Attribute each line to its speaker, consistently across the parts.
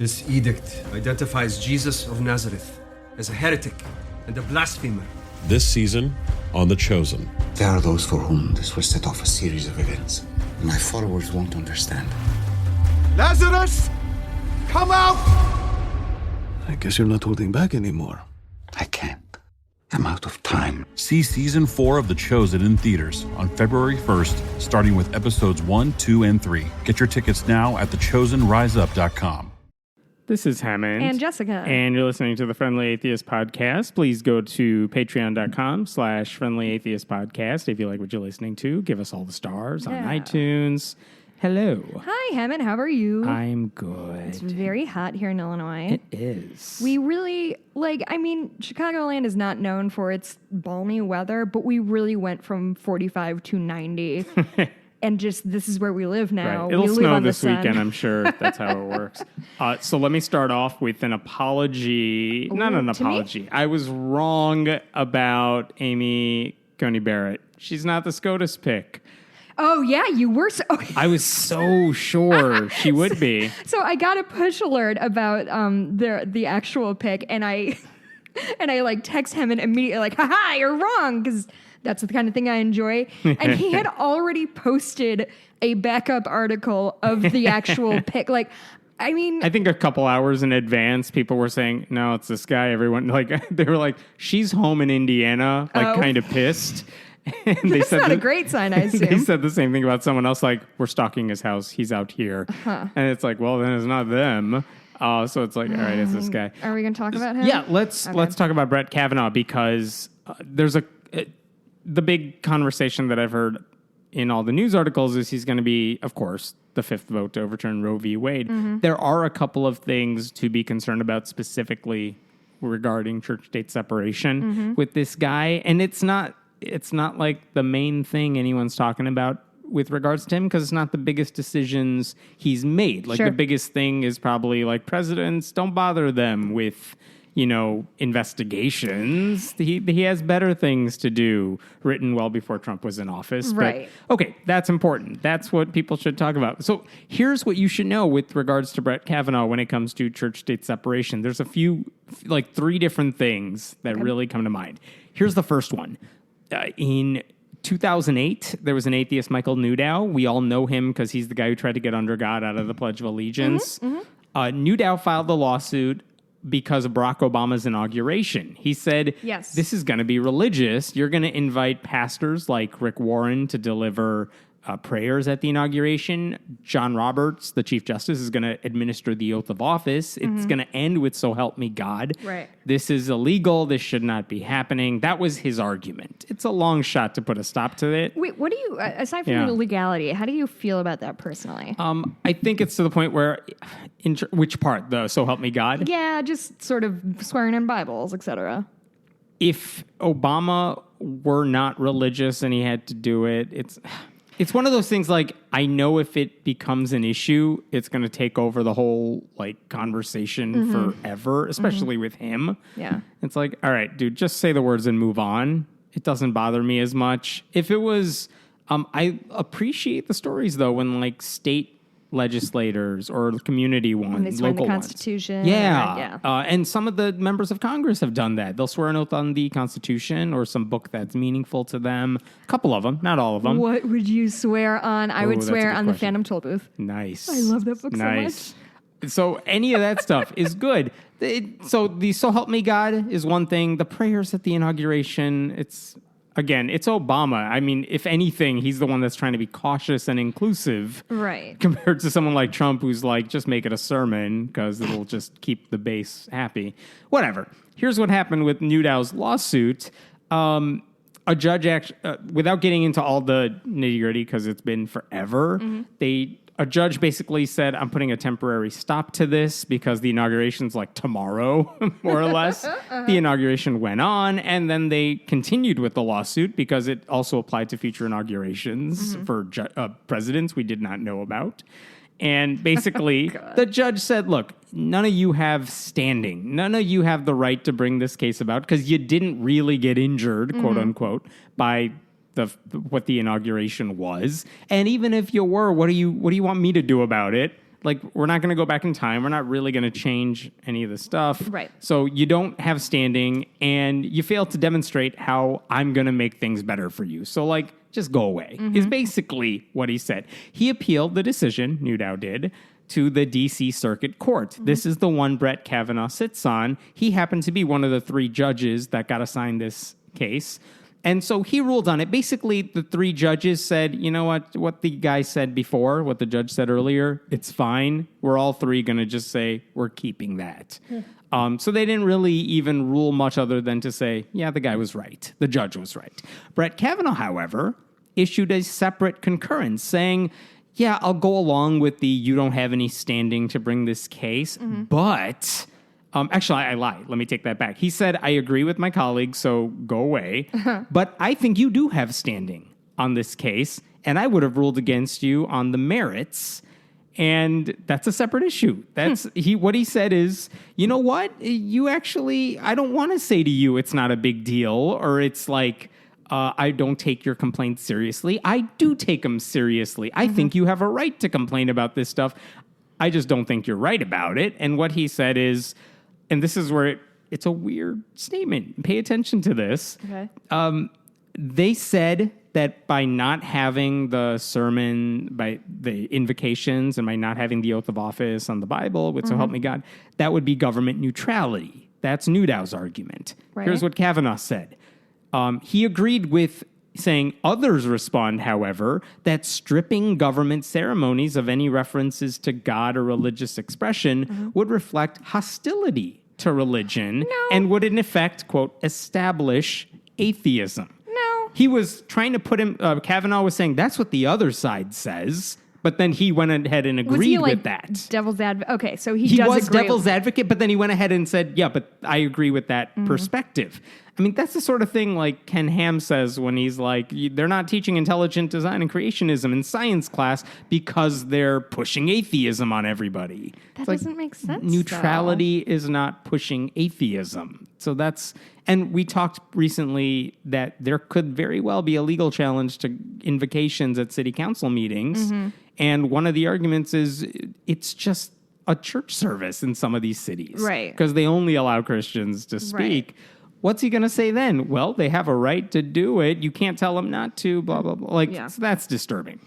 Speaker 1: This edict identifies Jesus of Nazareth as a heretic and a blasphemer.
Speaker 2: This season on The Chosen.
Speaker 3: There are those for whom this will set off a series of events. My followers won't understand.
Speaker 1: Lazarus, come out!
Speaker 4: I guess you're not holding back anymore.
Speaker 3: I can't. I'm out of time.
Speaker 5: See Season 4 of The Chosen in theaters on February 1st, starting with episodes 1, 2, and 3. Get your tickets now at thechosenriseup.com.
Speaker 6: This is Hammond.
Speaker 7: And Jessica.
Speaker 6: And you're listening to the Friendly Atheist Podcast. Please go to patreon.com/Friendly Atheist Podcast if you like what you're listening to. Give us all the stars on iTunes. Hello.
Speaker 7: Hi, Hammond. How are you?
Speaker 6: I'm good.
Speaker 7: It's very hot here in Illinois.
Speaker 6: It is.
Speaker 7: We really, Chicagoland is not known for its balmy weather, but we really went from 45 to 90. And just, this is where we live now.
Speaker 6: Right. It'll
Speaker 7: we
Speaker 6: snow this weekend, I'm sure. That's how it works. So let me start off with an apology. Not an apology.
Speaker 7: Me?
Speaker 6: I was wrong about Amy Coney Barrett. She's not the SCOTUS pick.
Speaker 7: Oh, yeah, you were so...
Speaker 6: I was so sure she would be.
Speaker 7: So I got a push alert about the actual pick, and I text him and immediately haha, you're wrong, because that's the kind of thing I enjoy. And he had already posted a backup article of the actual pick. I think
Speaker 6: a couple hours in advance, people were saying, no, it's this guy. Everyone, they were like, she's home in Indiana, kind of pissed. And
Speaker 7: that's not a great sign, I assume.
Speaker 6: They said the same thing about someone else, we're stalking his house. He's out here. And it's well, then it's not them. So it's all right, it's this guy.
Speaker 7: Are we going to talk about him?
Speaker 6: Yeah, let's talk about Brett Kavanaugh, because there's the big conversation that I've heard in all the news articles is he's going to be, of course, the fifth vote to overturn Roe v. Wade. Mm-hmm. There are a couple of things to be concerned about specifically regarding church-state separation with this guy. And it's not the main thing anyone's talking about with regards to him, because it's not the biggest decisions he's made.
Speaker 7: Sure.
Speaker 6: The biggest thing is probably presidents, don't bother them with, investigations. He has better things to do, written well before Trump was in office.
Speaker 7: Right.
Speaker 6: But, okay, that's important. That's what people should talk about. So here's what you should know with regards to Brett Kavanaugh when it comes to church-state separation. There's a few, three different things that really come to mind. Here's the first one. In 2008, there was an atheist, Michael Newdow. We all know him because he's the guy who tried to get under God out of the Pledge of Allegiance. Newdow filed the lawsuit because of Barack Obama's inauguration. He said,
Speaker 7: yes,
Speaker 6: this is going to be religious. You're going to invite pastors like Rick Warren to deliver prayers at the inauguration. John Roberts, the Chief Justice, is going to administer the oath of office. It's going to end with "So help me God."
Speaker 7: Right.
Speaker 6: This is illegal. This should not be happening. That was his argument. It's a long shot to put a stop to it.
Speaker 7: Wait, what do you, aside from the legality, how do you feel about that personally?
Speaker 6: I think it's to the point where, which part, the "So help me God"?
Speaker 7: Yeah, just sort of swearing in Bibles, etc.
Speaker 6: If Obama were not religious and he had to do it, it's one of those things I know if it becomes an issue, it's going to take over the whole conversation forever, especially with him.
Speaker 7: Yeah.
Speaker 6: It's all right, dude, just say the words and move on. It doesn't bother me as much. If it was, I appreciate the stories though when state legislators or community ones,
Speaker 7: when they swear in the
Speaker 6: local
Speaker 7: Constitution.
Speaker 6: ones. Yeah. And some of the members of Congress have done that. They'll swear an oath on the Constitution or some book that's meaningful to them. A couple of them, not all of them.
Speaker 7: What would you swear on? I would swear on the Phantom Toll Booth.
Speaker 6: Nice.
Speaker 7: I love that book so much.
Speaker 6: So any of that stuff is good. So the "So help me God" is one thing. The prayers at the inauguration, it's Obama. I mean, if anything, he's the one that's trying to be cautious and inclusive.
Speaker 7: Right.
Speaker 6: Compared to someone like Trump, who's just make it a sermon because it'll just keep the base happy. Whatever. Here's what happened with Newdow's lawsuit. A judge, without getting into all the nitty-gritty because it's been forever, a judge basically said, I'm putting a temporary stop to this because the inauguration's tomorrow, more or less. The inauguration went on, and then they continued with the lawsuit because it also applied to future inaugurations for presidents we did not know about. And basically, the judge said, look, none of you have standing. None of you have the right to bring this case about because you didn't really get injured, quote unquote, by what the inauguration was. And even if you were, what do you want me to do about it? Like, we're not going to go back in time. We're not really going to change any of the stuff.
Speaker 7: Right.
Speaker 6: So you don't have standing, and you fail to demonstrate how I'm going to make things better for you. So, like, just go away, is basically what he said. He appealed the decision, Newdow did, to the D.C. Circuit Court. This is the one Brett Kavanaugh sits on. He happened to be one of the 3 judges that got assigned this case. And so he ruled on it. Basically, the 3 judges said, you know what the guy said before, what the judge said earlier, it's fine. We're all 3 going to just say, we're keeping that. So they didn't really even rule much other than to say, yeah, the guy was right. The judge was right. Brett Kavanaugh, however, issued a separate concurrence saying, yeah, I'll go along with the you don't have any standing to bring this case, but... actually, I lied. Let me take that back. He said, I agree with my colleague, so go away. But I think you do have standing on this case, and I would have ruled against you on the merits. And that's a separate issue. That's what he said is, you know what? You actually, I don't want to say to you it's not a big deal, or it's like, I don't take your complaints seriously. I do take them seriously. I think you have a right to complain about this stuff. I just don't think you're right about it. And what he said is, and this is where it's a weird statement. Pay attention to this.
Speaker 7: Okay.
Speaker 6: They said that by not having the sermon, by the invocations, and by not having the oath of office on the Bible, with so help me God, that would be government neutrality. That's Newdow's argument.
Speaker 7: Right.
Speaker 6: Here's what Kavanaugh said. He agreed with saying others respond, however, that stripping government ceremonies of any references to God or religious expression would reflect hostility to religion and would, in effect, quote, establish atheism.
Speaker 7: No.
Speaker 6: He was trying to put him, Kavanaugh was saying that's what the other side says, but then he went ahead and agreed
Speaker 7: Was he like
Speaker 6: with that.
Speaker 7: devil's advocate? Okay, so he
Speaker 6: He
Speaker 7: does
Speaker 6: was
Speaker 7: agree.
Speaker 6: devil's advocate, but then he went ahead and said, yeah, but I agree with that perspective. I mean, that's the sort of thing like Ken Ham says when he's like, they're not teaching intelligent design and creationism in science class because they're pushing atheism on everybody.
Speaker 7: That
Speaker 6: It's like,
Speaker 7: doesn't make sense.
Speaker 6: neutrality is not pushing atheism. So that's, and we talked recently that there could very well be a legal challenge to invocations at city council meetings. And one of the arguments is it's just a church service in some of these cities.
Speaker 7: Right.
Speaker 6: Because they only allow Christians to speak.
Speaker 7: Right.
Speaker 6: What's he going to say then? Well, they have a right to do it. You can't tell them not to, blah, blah, blah. Like,
Speaker 7: Yeah.
Speaker 6: so that's disturbing.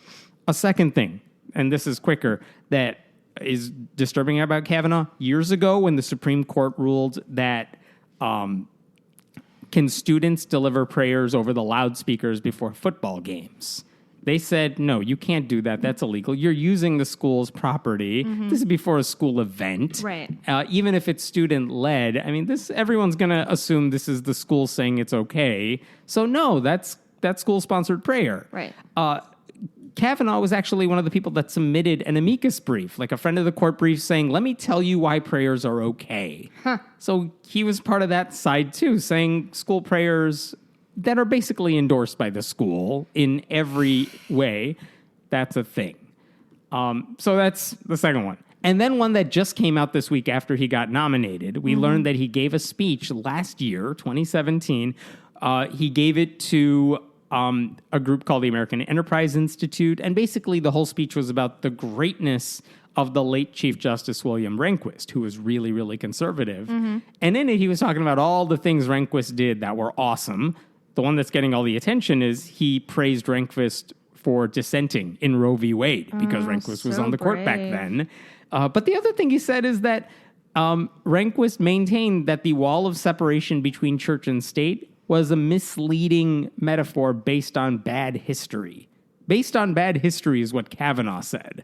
Speaker 6: A second thing, and this is quicker, that is disturbing about Kavanaugh. Years ago, when the Supreme Court ruled that can students deliver prayers over the loudspeakers before football games? They said, no, you can't do that. That's illegal. You're using the school's property. This is before a school event.
Speaker 7: Right.
Speaker 6: Even if it's student-led, I mean, everyone's going to assume this is the school saying it's okay. So, no, that's school-sponsored prayer.
Speaker 7: Right.
Speaker 6: Kavanaugh was actually one of the people that submitted an amicus brief, like a friend of the court brief saying, let me tell you why prayers are okay. So he was part of that side, too, saying school prayers that are basically endorsed by the school in every way, that's a thing. So that's the second one. And then one that just came out this week after he got nominated. We learned that he gave a speech last year, 2017. He gave it to a group called the American Enterprise Institute. And basically the whole speech was about the greatness of the late Chief Justice William Rehnquist, who was really, really conservative. And in it, he was talking about all the things Rehnquist did that were awesome. The one that's getting all the attention is he praised Rehnquist for dissenting in Roe v. Wade because Rehnquist was
Speaker 7: so
Speaker 6: on the court back
Speaker 7: brave.
Speaker 6: then. But the other thing he said is that Rehnquist maintained that the wall of separation between church and state was a misleading metaphor based on bad history. Based on bad history is what Kavanaugh said.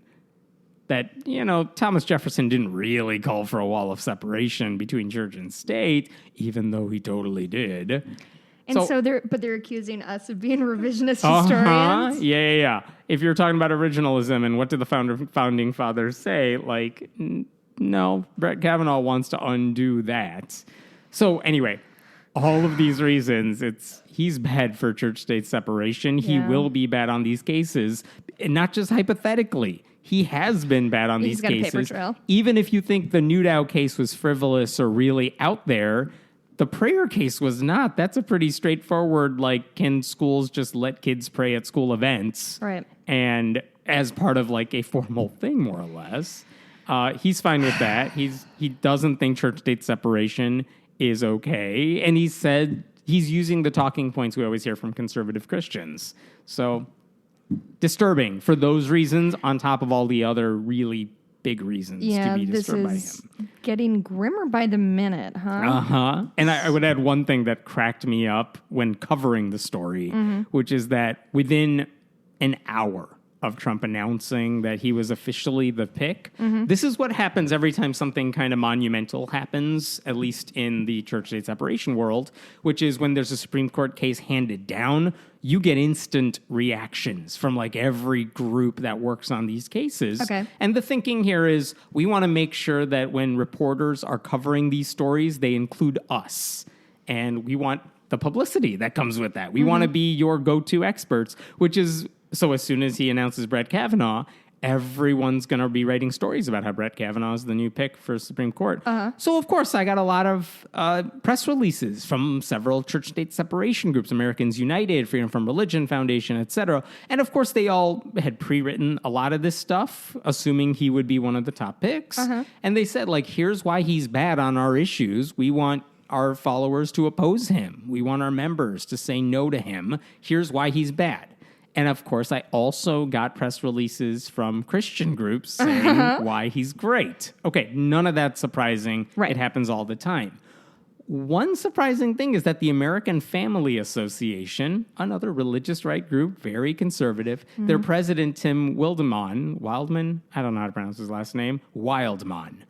Speaker 6: That, you know, Thomas Jefferson didn't really call for a wall of separation between church and state, even though he totally did.
Speaker 7: And so they're accusing us of being revisionist historians.
Speaker 6: Yeah. If you're talking about originalism and what did the founding fathers say, like, no, Brett Kavanaugh wants to undo that. So anyway, all of these reasons, he's bad for church-state separation. He will be bad on these cases, and not just hypothetically. He has been bad on these
Speaker 7: He's got a paper
Speaker 6: cases.
Speaker 7: trail.
Speaker 6: Even if you think the Newdow case was frivolous or really out there, the prayer case was not. That's a pretty straightforward, like, can schools just let kids pray at school events?
Speaker 7: Right.
Speaker 6: And as part of, like, a formal thing, more or less. He's fine with that. He doesn't think church-state separation is okay. And he said he's using the talking points we always hear from conservative Christians. So disturbing for those reasons on top of all the other really big reasons to be disturbed by him.
Speaker 7: This is getting grimmer by the minute, huh?
Speaker 6: Uh-huh. And I would add one thing that cracked me up when covering the story, which is that within an hour of Trump announcing that he was officially the pick, this is what happens every time something kind of monumental happens, at least in the church-state separation world, which is when there's a Supreme Court case handed down, you get instant reactions from like every group that works on these cases.
Speaker 7: Okay.
Speaker 6: And the thinking here is we want to make sure that when reporters are covering these stories, they include us. And we want the publicity that comes with that. We want to be your go-to experts, which is, so as soon as he announces Brett Kavanaugh, everyone's going to be writing stories about how Brett Kavanaugh is the new pick for Supreme Court. So, of course, I got a lot of press releases from several church-state separation groups, Americans United, Freedom from Religion Foundation, etc. And, of course, they all had pre-written a lot of this stuff, assuming he would be one of the top picks. And they said, like, here's why he's bad on our issues. We want our followers to oppose him. We want our members to say no to him. Here's why he's bad. And, of course, I also got press releases from Christian groups saying why he's great. Okay, none of that's surprising.
Speaker 7: Right.
Speaker 6: It happens all the time. One surprising thing is that the American Family Association, another religious right group, very conservative, their president, Tim Wildman, I don't know how to pronounce his last name, Wildman.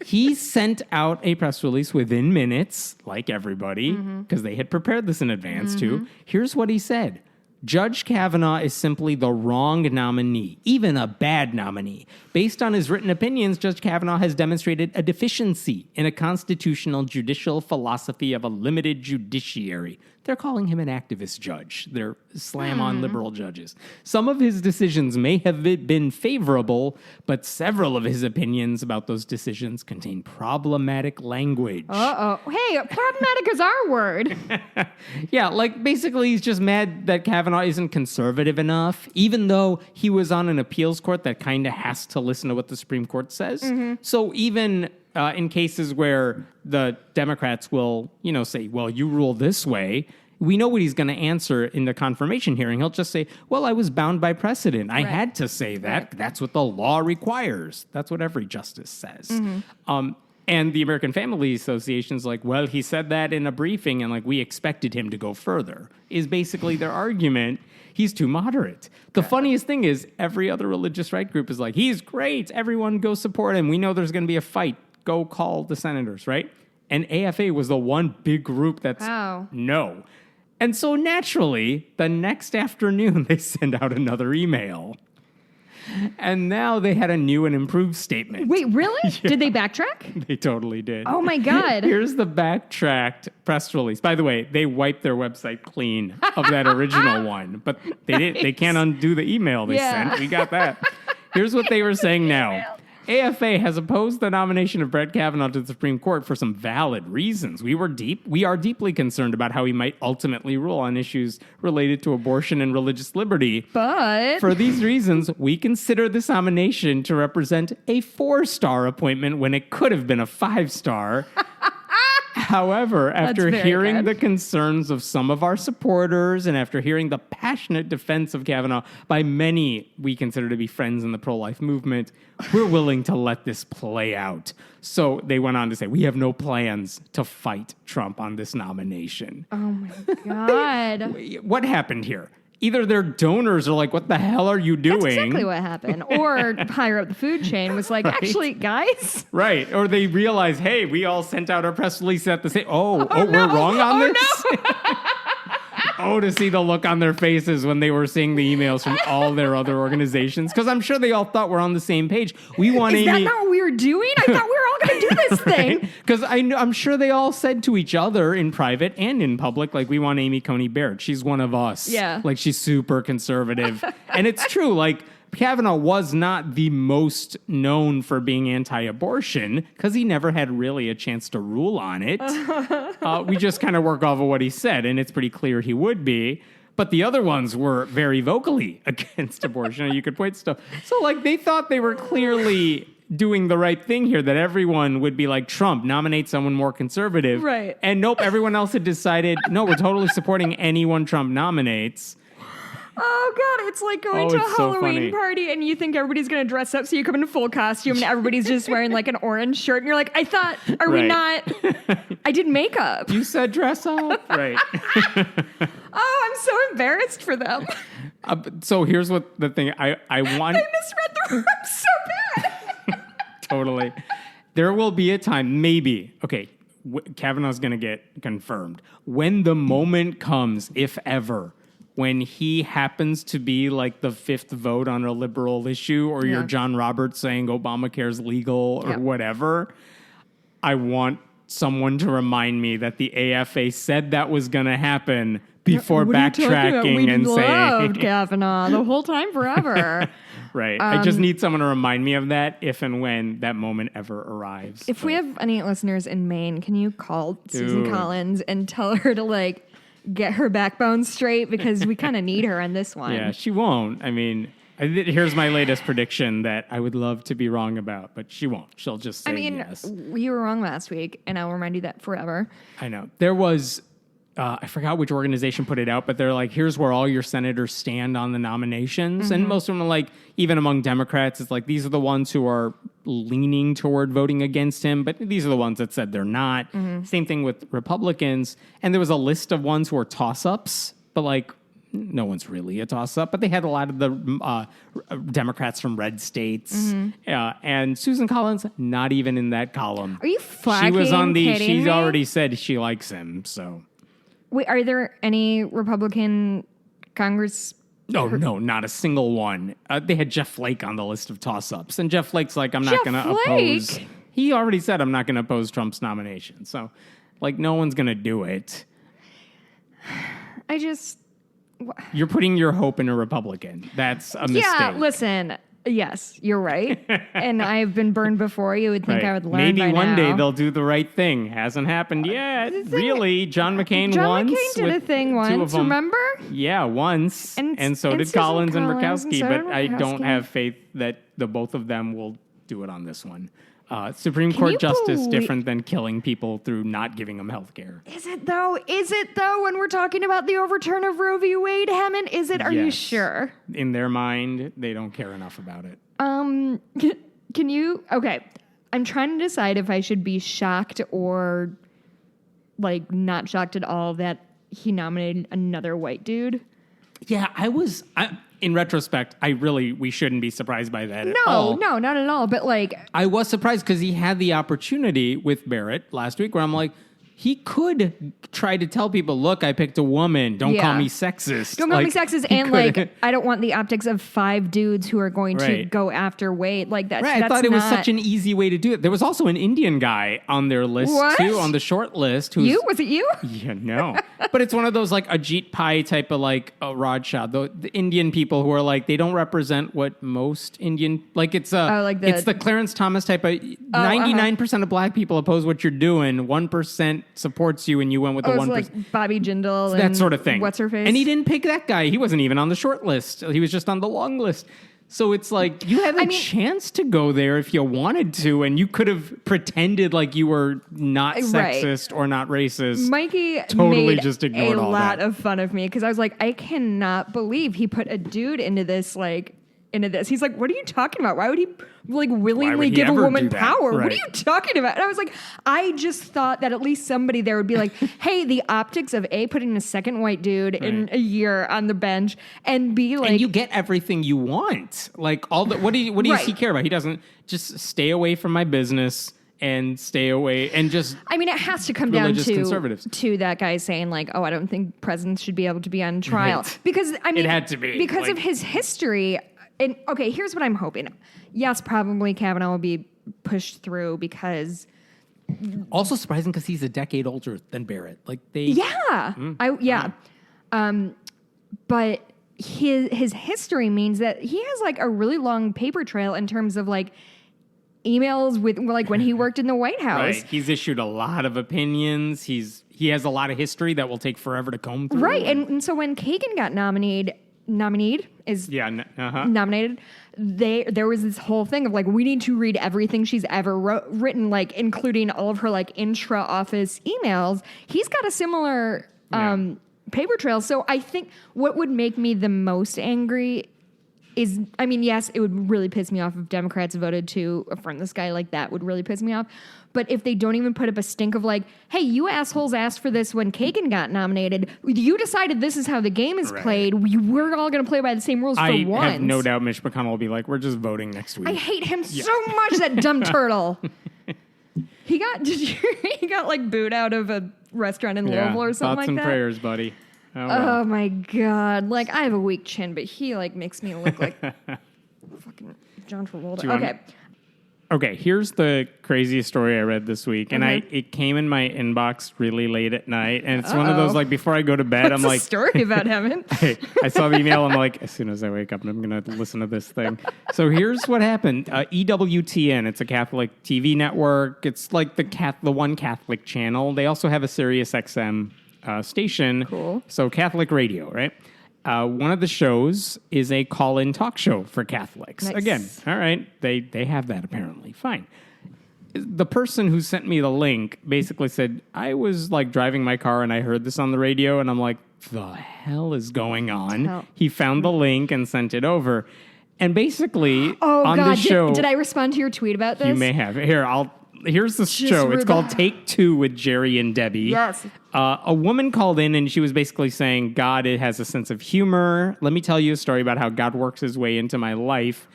Speaker 6: He sent out a press release within minutes, like everybody, because they had prepared this in advance too. Here's what he said. Judge Kavanaugh is simply the wrong nominee, even a bad nominee. Based on his written opinions, Judge Kavanaugh has demonstrated a deficiency in a constitutional judicial philosophy of a limited judiciary. They're calling him an activist judge. They're slam on liberal judges. Some of his decisions may have been favorable, but several of his opinions about those decisions contain problematic language.
Speaker 7: Hey, problematic is our word.
Speaker 6: Yeah, like basically he's just mad that Kavanaugh isn't conservative enough, even though he was on an appeals court that kind of has to listen to what the Supreme Court says. So even in cases where the Democrats will, say, well, you rule this way, we know what he's going to answer in the confirmation hearing. He'll just say, well, I was bound by precedent. I had to say that.
Speaker 7: Right.
Speaker 6: That's what the law requires. That's what every justice says. And the American Family Association's like, well, he said that in a briefing, and like we expected him to go further, is basically their argument. He's too moderate. The funniest thing is every other religious right group is like, he's great. Everyone go support him. We know there's going to be a fight. Go call the senators, right? And AFA was the one big group that's no. And so naturally, the next afternoon, they send out another email. And now they had a new and improved statement.
Speaker 7: Wait, really? Did they backtrack?
Speaker 6: They totally did.
Speaker 7: Oh, my God.
Speaker 6: Here's the backtracked press release. By the way, they wiped their website clean of that original one. But they didn't. They can't undo the email they sent. We got that. Here's what they were saying now. AFA has opposed the nomination of Brett Kavanaugh to the Supreme Court for some valid reasons. We are deeply concerned about how he might ultimately rule on issues related to abortion and religious liberty.
Speaker 7: But
Speaker 6: for these reasons, we consider this nomination to represent a 4-star appointment when it could have been a 5-star. However, after hearing the concerns of some of our supporters and after hearing the passionate defense of Kavanaugh by many we consider to be friends in the pro-life movement, we're willing to let this play out. So they went on to say, we have no plans to fight Trump on this nomination.
Speaker 7: oh my God.
Speaker 6: What happened here? Either their donors are like, what the hell are you doing?
Speaker 7: That's exactly what happened. Or higher up the food chain was like, actually, guys.
Speaker 6: Right. Or they realize, hey, we all sent out our press release at the same... Oh, we're wrong on this? No. To see the look on their faces when they were seeing the emails from all their other organizations. Because I'm sure they all thought we're on the same page. We want
Speaker 7: Is
Speaker 6: Amy...
Speaker 7: that not what we were doing? I thought we were all going to do this thing.
Speaker 6: Because I'm sure they all said to each other in private and in public, like, we want Amy Coney Barrett. She's one of us.
Speaker 7: Yeah.
Speaker 6: Like, she's super conservative. And it's true. Like, Kavanaugh was not the most known for being anti-abortion because he never had really a chance to rule on it. We just kind of work off of what he said, and it's pretty clear he would be. but the other ones were very vocally against abortion. You could point stuff. So, like, they thought they were clearly doing the right thing here, that everyone would be like Trump, nominate someone more conservative.
Speaker 7: Right.
Speaker 6: And nope, everyone else had decided, no, we're totally supporting anyone Trump nominates.
Speaker 7: Oh, God, it's like going to a
Speaker 6: it's so
Speaker 7: Halloween
Speaker 6: funny.
Speaker 7: party and you think everybody's going to dress up, so you come in full costume and everybody's just wearing like an orange shirt and you're like, I thought, are we
Speaker 6: Right.
Speaker 7: not? I did makeup.
Speaker 6: You said dress up. Right.
Speaker 7: Oh, I'm so embarrassed for them.
Speaker 6: So here's what the thing I want.
Speaker 7: I misread the room so bad.
Speaker 6: Totally. There will be a time, maybe, okay, Kavanaugh's going to get confirmed. When the moment comes, if ever, when he happens to be like the fifth vote on a liberal issue, or you're John Roberts saying Obamacare's legal or whatever, I want someone to remind me that the AFA said that was going to happen before
Speaker 7: What are you talking about?
Speaker 6: backtracking and
Speaker 7: We
Speaker 6: saying...
Speaker 7: loved Kavanaugh the whole time forever.
Speaker 6: Right. I just need someone to remind me of that if and when that moment ever arrives.
Speaker 7: If we have any listeners in Maine, can you call Susan
Speaker 6: Dude.
Speaker 7: Collins and tell her to like get her backbone straight, because we kind of need her on this one.
Speaker 6: Yeah, she won't. I mean, here's my latest prediction that I would love to be wrong about, but she won't. She'll just say yes.
Speaker 7: You were wrong last week, and I'll remind you that forever.
Speaker 6: I know. There was... I forgot which organization put it out, but they're like, here's where all your senators stand on the nominations. And most of them are like, even among Democrats, it's like, these are the ones who are leaning toward voting against him, but these are the ones that said they're not. Same thing with Republicans. And there was a list of ones who are toss-ups, but like, no one's really a toss-up. But they had a lot of the Democrats from red states. And Susan Collins, not even in that column.
Speaker 7: Are you
Speaker 6: She was on the,
Speaker 7: kidding
Speaker 6: she's
Speaker 7: me?
Speaker 6: already said she likes him, so...
Speaker 7: Wait, are there any Republican Congress?
Speaker 6: No, not a single one. They had Jeff Flake on the list of toss-ups. And Jeff Flake's like, I'm not
Speaker 7: Jeff
Speaker 6: going to
Speaker 7: Flake?
Speaker 6: oppose. He already said, I'm not going to oppose Trump's nomination. So, like, no one's going to do it.
Speaker 7: I just...
Speaker 6: You're putting your hope in a Republican. That's a mistake.
Speaker 7: Yeah, listen. Yes, you're right. And I've been burned before. You would think
Speaker 6: Right.
Speaker 7: I would learn
Speaker 6: Maybe
Speaker 7: by
Speaker 6: one
Speaker 7: now.
Speaker 6: day they'll do the right thing. Hasn't happened yet. Really? John McCain
Speaker 7: John
Speaker 6: once?
Speaker 7: McCain did a
Speaker 6: with
Speaker 7: thing
Speaker 6: two of
Speaker 7: once,
Speaker 6: them.
Speaker 7: remember?
Speaker 6: Yeah, once. And so
Speaker 7: and
Speaker 6: did
Speaker 7: Susan
Speaker 6: Collins and
Speaker 7: Collins, and
Speaker 6: Murkowski.
Speaker 7: so
Speaker 6: But
Speaker 7: did
Speaker 6: I don't
Speaker 7: Murkowski.
Speaker 6: have faith that the both of them will do it on this one. Supreme Court
Speaker 7: you
Speaker 6: justice
Speaker 7: believe-
Speaker 6: different than killing people through not giving them health care.
Speaker 7: Is it though? Is it though? When we're talking about the overturn of Roe v. Wade, Hammond, is it? Are you
Speaker 6: Yes.
Speaker 7: sure?
Speaker 6: In their mind, they don't care enough about it.
Speaker 7: Can you? Okay, I'm trying to decide if I should be shocked or like not shocked at all that he nominated another white dude.
Speaker 6: Yeah, in retrospect, we shouldn't be surprised by that at all.
Speaker 7: No, not at all. But like,
Speaker 6: I was surprised because he had the opportunity with Barrett last week where I'm like, he could try to tell people, look, I picked a woman. Don't call
Speaker 7: Yeah.
Speaker 6: me sexist.
Speaker 7: don't call me
Speaker 6: Like,
Speaker 7: sexist,
Speaker 6: he
Speaker 7: and
Speaker 6: could-
Speaker 7: like, I don't want the optics of 5 dudes who are going to
Speaker 6: Right.
Speaker 7: go after Wade. Like that.
Speaker 6: Right, I thought it was such an easy way to do it. There was also an Indian guy on their list
Speaker 7: What?
Speaker 6: too, on the short list. Who's,
Speaker 7: Was it you?
Speaker 6: Yeah, no. But it's one of those like Ajit Pai type of like a Raj Shah, the Indian people who are like, they don't represent what most Indian, like it's it's the Clarence Thomas type of 99% of black people oppose what you're doing. 1% supports you and you went with the
Speaker 7: It was
Speaker 6: 1%.
Speaker 7: like Bobby Jindal and
Speaker 6: That sort of thing.
Speaker 7: What's her face?
Speaker 6: And he didn't pick that guy. He wasn't even on the short list. He was just on the long list. So it's like you had a chance to go there if you wanted to, and you could have pretended like you were not sexist or not racist.
Speaker 7: Mikey
Speaker 6: totally
Speaker 7: made
Speaker 6: just ignored
Speaker 7: a
Speaker 6: all
Speaker 7: lot
Speaker 6: that.
Speaker 7: of fun of me because I was like, I cannot believe he put a dude into this. He's like, what are you talking about? Why would he willingly
Speaker 6: he
Speaker 7: give a
Speaker 6: ever
Speaker 7: woman
Speaker 6: do that?
Speaker 7: power? What
Speaker 6: Right.
Speaker 7: are you talking about? And I was like, I just thought that at least somebody there would be like, hey, the optics of A, putting a second white dude in a year on the bench, and B, like,
Speaker 6: and you get everything you want. Like all the what do you
Speaker 7: Right.
Speaker 6: he care about? He doesn't just stay away from my business and stay away and just
Speaker 7: I mean, it has to come down
Speaker 6: religious conservatives.
Speaker 7: to that guy saying like, "Oh, I don't think presidents should be able to be on trial,"
Speaker 6: Right.
Speaker 7: because I mean,
Speaker 6: It had to be,
Speaker 7: because of
Speaker 6: like-
Speaker 7: his history. And okay, here's what I'm hoping. Yes, probably Kavanaugh will be pushed through because
Speaker 6: also surprising because he's a decade older than Barrett. Like they
Speaker 7: but his history means that he has like a really long paper trail in terms of like emails with like when he worked in the White House.
Speaker 6: Right. He's issued a lot of opinions. He's he has a lot of history that will take forever to comb through.
Speaker 7: Right. And so when Kagan got nominated, there was this whole thing of like, we need to read everything she's ever written, like including all of her like intra-office emails. He's got a similar paper trail. So I think what would make me the most angry is, I mean, yes, it would really piss me off if Democrats voted to affirm this guy. Like, that would really piss me off. But if they don't even put up a stink of like, hey, you assholes asked for this when Kagan got nominated. You decided this is how the game is played. We're all going to play by the same rules for once.
Speaker 6: I have no doubt Mitch McConnell will be like, we're just voting next week.
Speaker 7: I hate him so much, that dumb turtle. He got like booed out of a restaurant in Louisville or something like that.
Speaker 6: Thoughts and prayers, buddy.
Speaker 7: Oh my God. Like, I have a weak chin, but he like makes me look like fucking John Travolta.
Speaker 6: Okay, here's the craziest story I read this week, and it came in my inbox really late at night, and it's one of those, like, before I go to bed, I'm like...
Speaker 7: What's the story about heaven?
Speaker 6: I saw the email, I'm like, as soon as I wake up, I'm going to listen to this thing. So here's what happened. EWTN, it's a Catholic TV network. It's like the one Catholic channel. They also have a Sirius XM station.
Speaker 7: Cool.
Speaker 6: So Catholic radio, right? One of the shows is a call-in talk show for Catholics.
Speaker 7: Nice.
Speaker 6: Again, all right, they have that apparently. Fine. The person who sent me the link basically said, I was like driving my car and I heard this on the radio, and I'm like, the hell is going on?
Speaker 7: Oh.
Speaker 6: He found the link and sent it over. And basically, on the show...
Speaker 7: Did I respond to your tweet about this?
Speaker 6: You may have. Here's the show. It's called Take Two with Jerry and Debbie.
Speaker 7: Yes.
Speaker 6: A woman called in and she was basically saying, God, it has a sense of humor. Let me tell you a story about how God works his way into my life.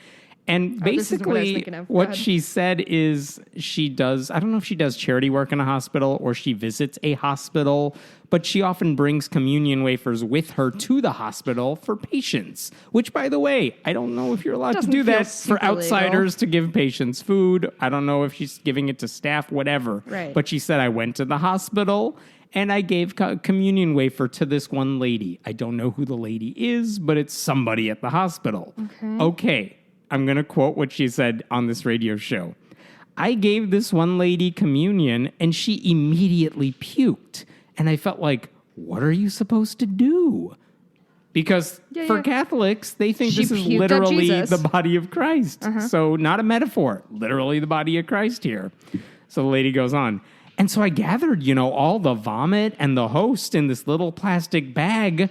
Speaker 6: And basically, what she said is she does, I don't know if she does charity work in a hospital or she visits a hospital, but she often brings communion wafers with her to the hospital for patients, which, by the way, I don't know if you're allowed to do that for outsiders to give patients food. I don't know if she's giving it to staff, whatever.
Speaker 7: Right.
Speaker 6: But she said, I went to the hospital and I gave communion wafer to this one lady. I don't know who the lady is, but it's somebody at the hospital. Okay. I'm going to quote what she said on this radio show. I gave this one lady communion and she immediately puked. And I felt like, what are you supposed to do? Because for Catholics, they think this is literally the body of Christ. So not a metaphor, literally the body of Christ here. So the lady goes on. And so I gathered, all the vomit and the host in this little plastic bag.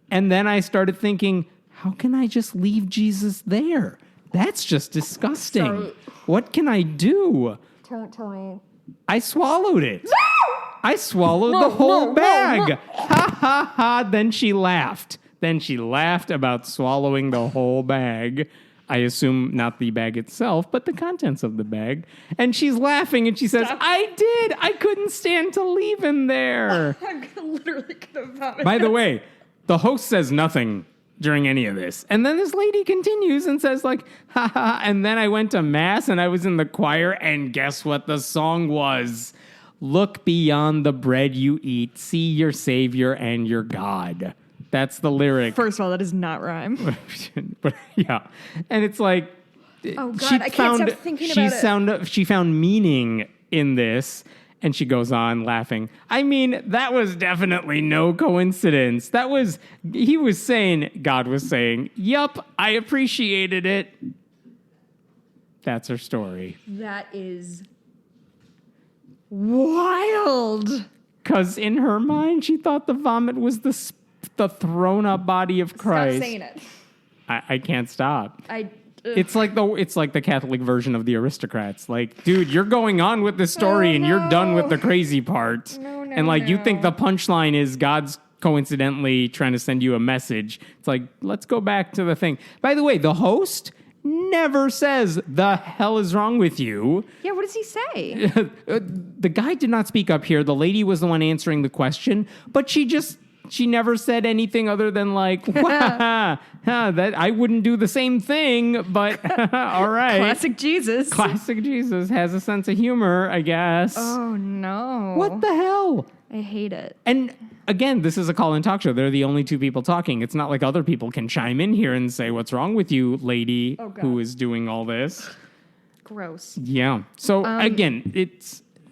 Speaker 6: And then I started thinking, how can I just leave Jesus there? That's just disgusting.
Speaker 7: Sorry.
Speaker 6: What can I do?
Speaker 7: Don't tell me.
Speaker 6: I swallowed it. No! I swallowed the whole bag. No. Ha, ha, ha. Then she laughed. About swallowing the whole bag. I assume not the bag itself, but the contents of the bag. And she's laughing and she says, I did. I couldn't stand to leave him there.
Speaker 7: I literally could have vomited.
Speaker 6: By the way, the host says nothing during any of this. And then this lady continues and says like, ha ha, and then I went to mass and I was in the choir and guess what the song was? Look beyond the bread you eat, see your Savior and your God. That's the lyric.
Speaker 7: First of all, that does not rhyme.
Speaker 6: But yeah. And it's like,
Speaker 7: oh God, I can't stop thinking about it.
Speaker 6: She found meaning in this. And she goes on laughing. I mean, that was definitely no coincidence. God was saying, yup, I appreciated it. That's her story.
Speaker 7: That is wild.
Speaker 6: Because in her mind, she thought the vomit was the thrown up body of Christ.
Speaker 7: Stop saying it.
Speaker 6: I can't stop. It's like the Catholic version of the Aristocrats. Like, dude, you're going on with the story and you're done with the crazy part. You think the punchline is God's coincidentally trying to send you a message. It's like, let's go back to the thing. By the way, the host never says, the hell is wrong with you?
Speaker 7: Yeah, what does he say?
Speaker 6: The guy did not speak up here. The lady was the one answering the question, but she never said anything other than like, that I wouldn't do the same thing, but all right.
Speaker 7: Classic Jesus
Speaker 6: has a sense of humor, I guess.
Speaker 7: Oh, no.
Speaker 6: What the hell?
Speaker 7: I hate it.
Speaker 6: And again, this is a call-in talk show. They're the only two people talking. It's not like other people can chime in here and say, what's wrong with you, lady who is doing all this?
Speaker 7: Gross.
Speaker 6: Yeah. So again,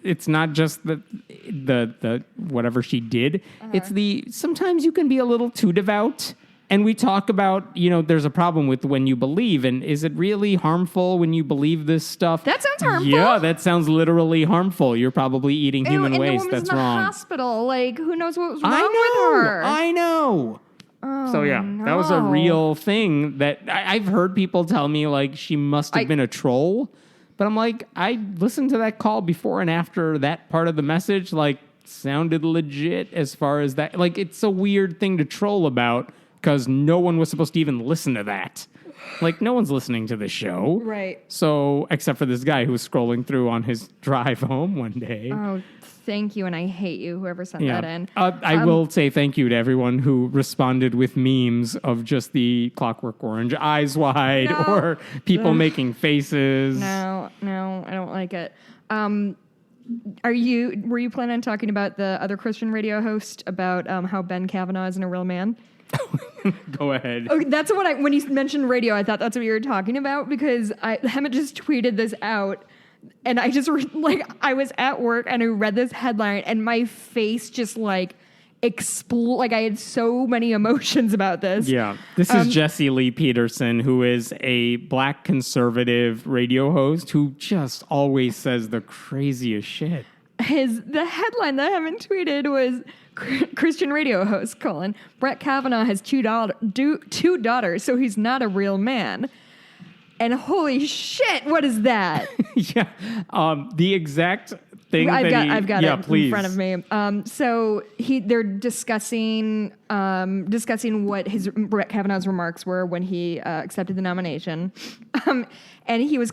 Speaker 6: it's not just the whatever she did. It's sometimes you can be a little too devout. And we talk about, there's a problem with when you believe. And is it really harmful when you believe this stuff?
Speaker 7: That sounds harmful.
Speaker 6: Yeah, that sounds literally harmful. You're probably eating human waste.
Speaker 7: And the woman's
Speaker 6: That's
Speaker 7: in the
Speaker 6: wrong.
Speaker 7: hospital. Like, who knows what was wrong with her?
Speaker 6: I know. So yeah, that was a real thing that I've heard people tell me, like, she must have been a troll. But I'm like, I listened to that call before and after that part of the message, like, sounded legit as far as that. Like, it's a weird thing to troll about because no one was supposed to even listen to that. Like, no one's listening to the show.
Speaker 7: Right.
Speaker 6: So, except for this guy who was scrolling through on his drive home one day.
Speaker 7: Oh, thank you, and I hate you, whoever sent that in.
Speaker 6: I will say thank you to everyone who responded with memes of just the Clockwork Orange eyes wide or people making faces.
Speaker 7: No, I don't like it. Were you planning on talking about the other Christian radio host about how Ben Kavanaugh isn't a real man?
Speaker 6: Go ahead.
Speaker 7: Okay, that's what when you mentioned radio, I thought that's what you were talking about because Hammett just tweeted this out. And I just, I was at work and I read this headline and my face just explode. Like I had so many emotions about this.
Speaker 6: Yeah. This is Jesse Lee Peterson, who is a black conservative radio host who just always says the craziest shit.
Speaker 7: The headline that I haven't tweeted was Christian radio host, Brett Kavanaugh has two daughters, so he's not a real man. And holy shit, what is that?
Speaker 6: Yeah. The exact thing
Speaker 7: I've got it
Speaker 6: please.
Speaker 7: in front of me. So they're discussing what Brett Kavanaugh's remarks were when he accepted the nomination. And he was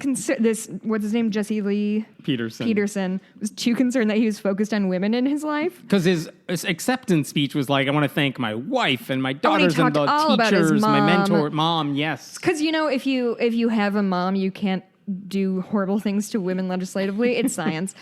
Speaker 7: what's his name? Jesse Lee Peterson was too concerned that he was focused on women in his life.
Speaker 6: Because his acceptance speech was like, I want to thank my wife and my daughters and the
Speaker 7: all
Speaker 6: teachers, my mentor, mom, yes.
Speaker 7: Because, if you have a mom, you can't do horrible things to women legislatively. It's science.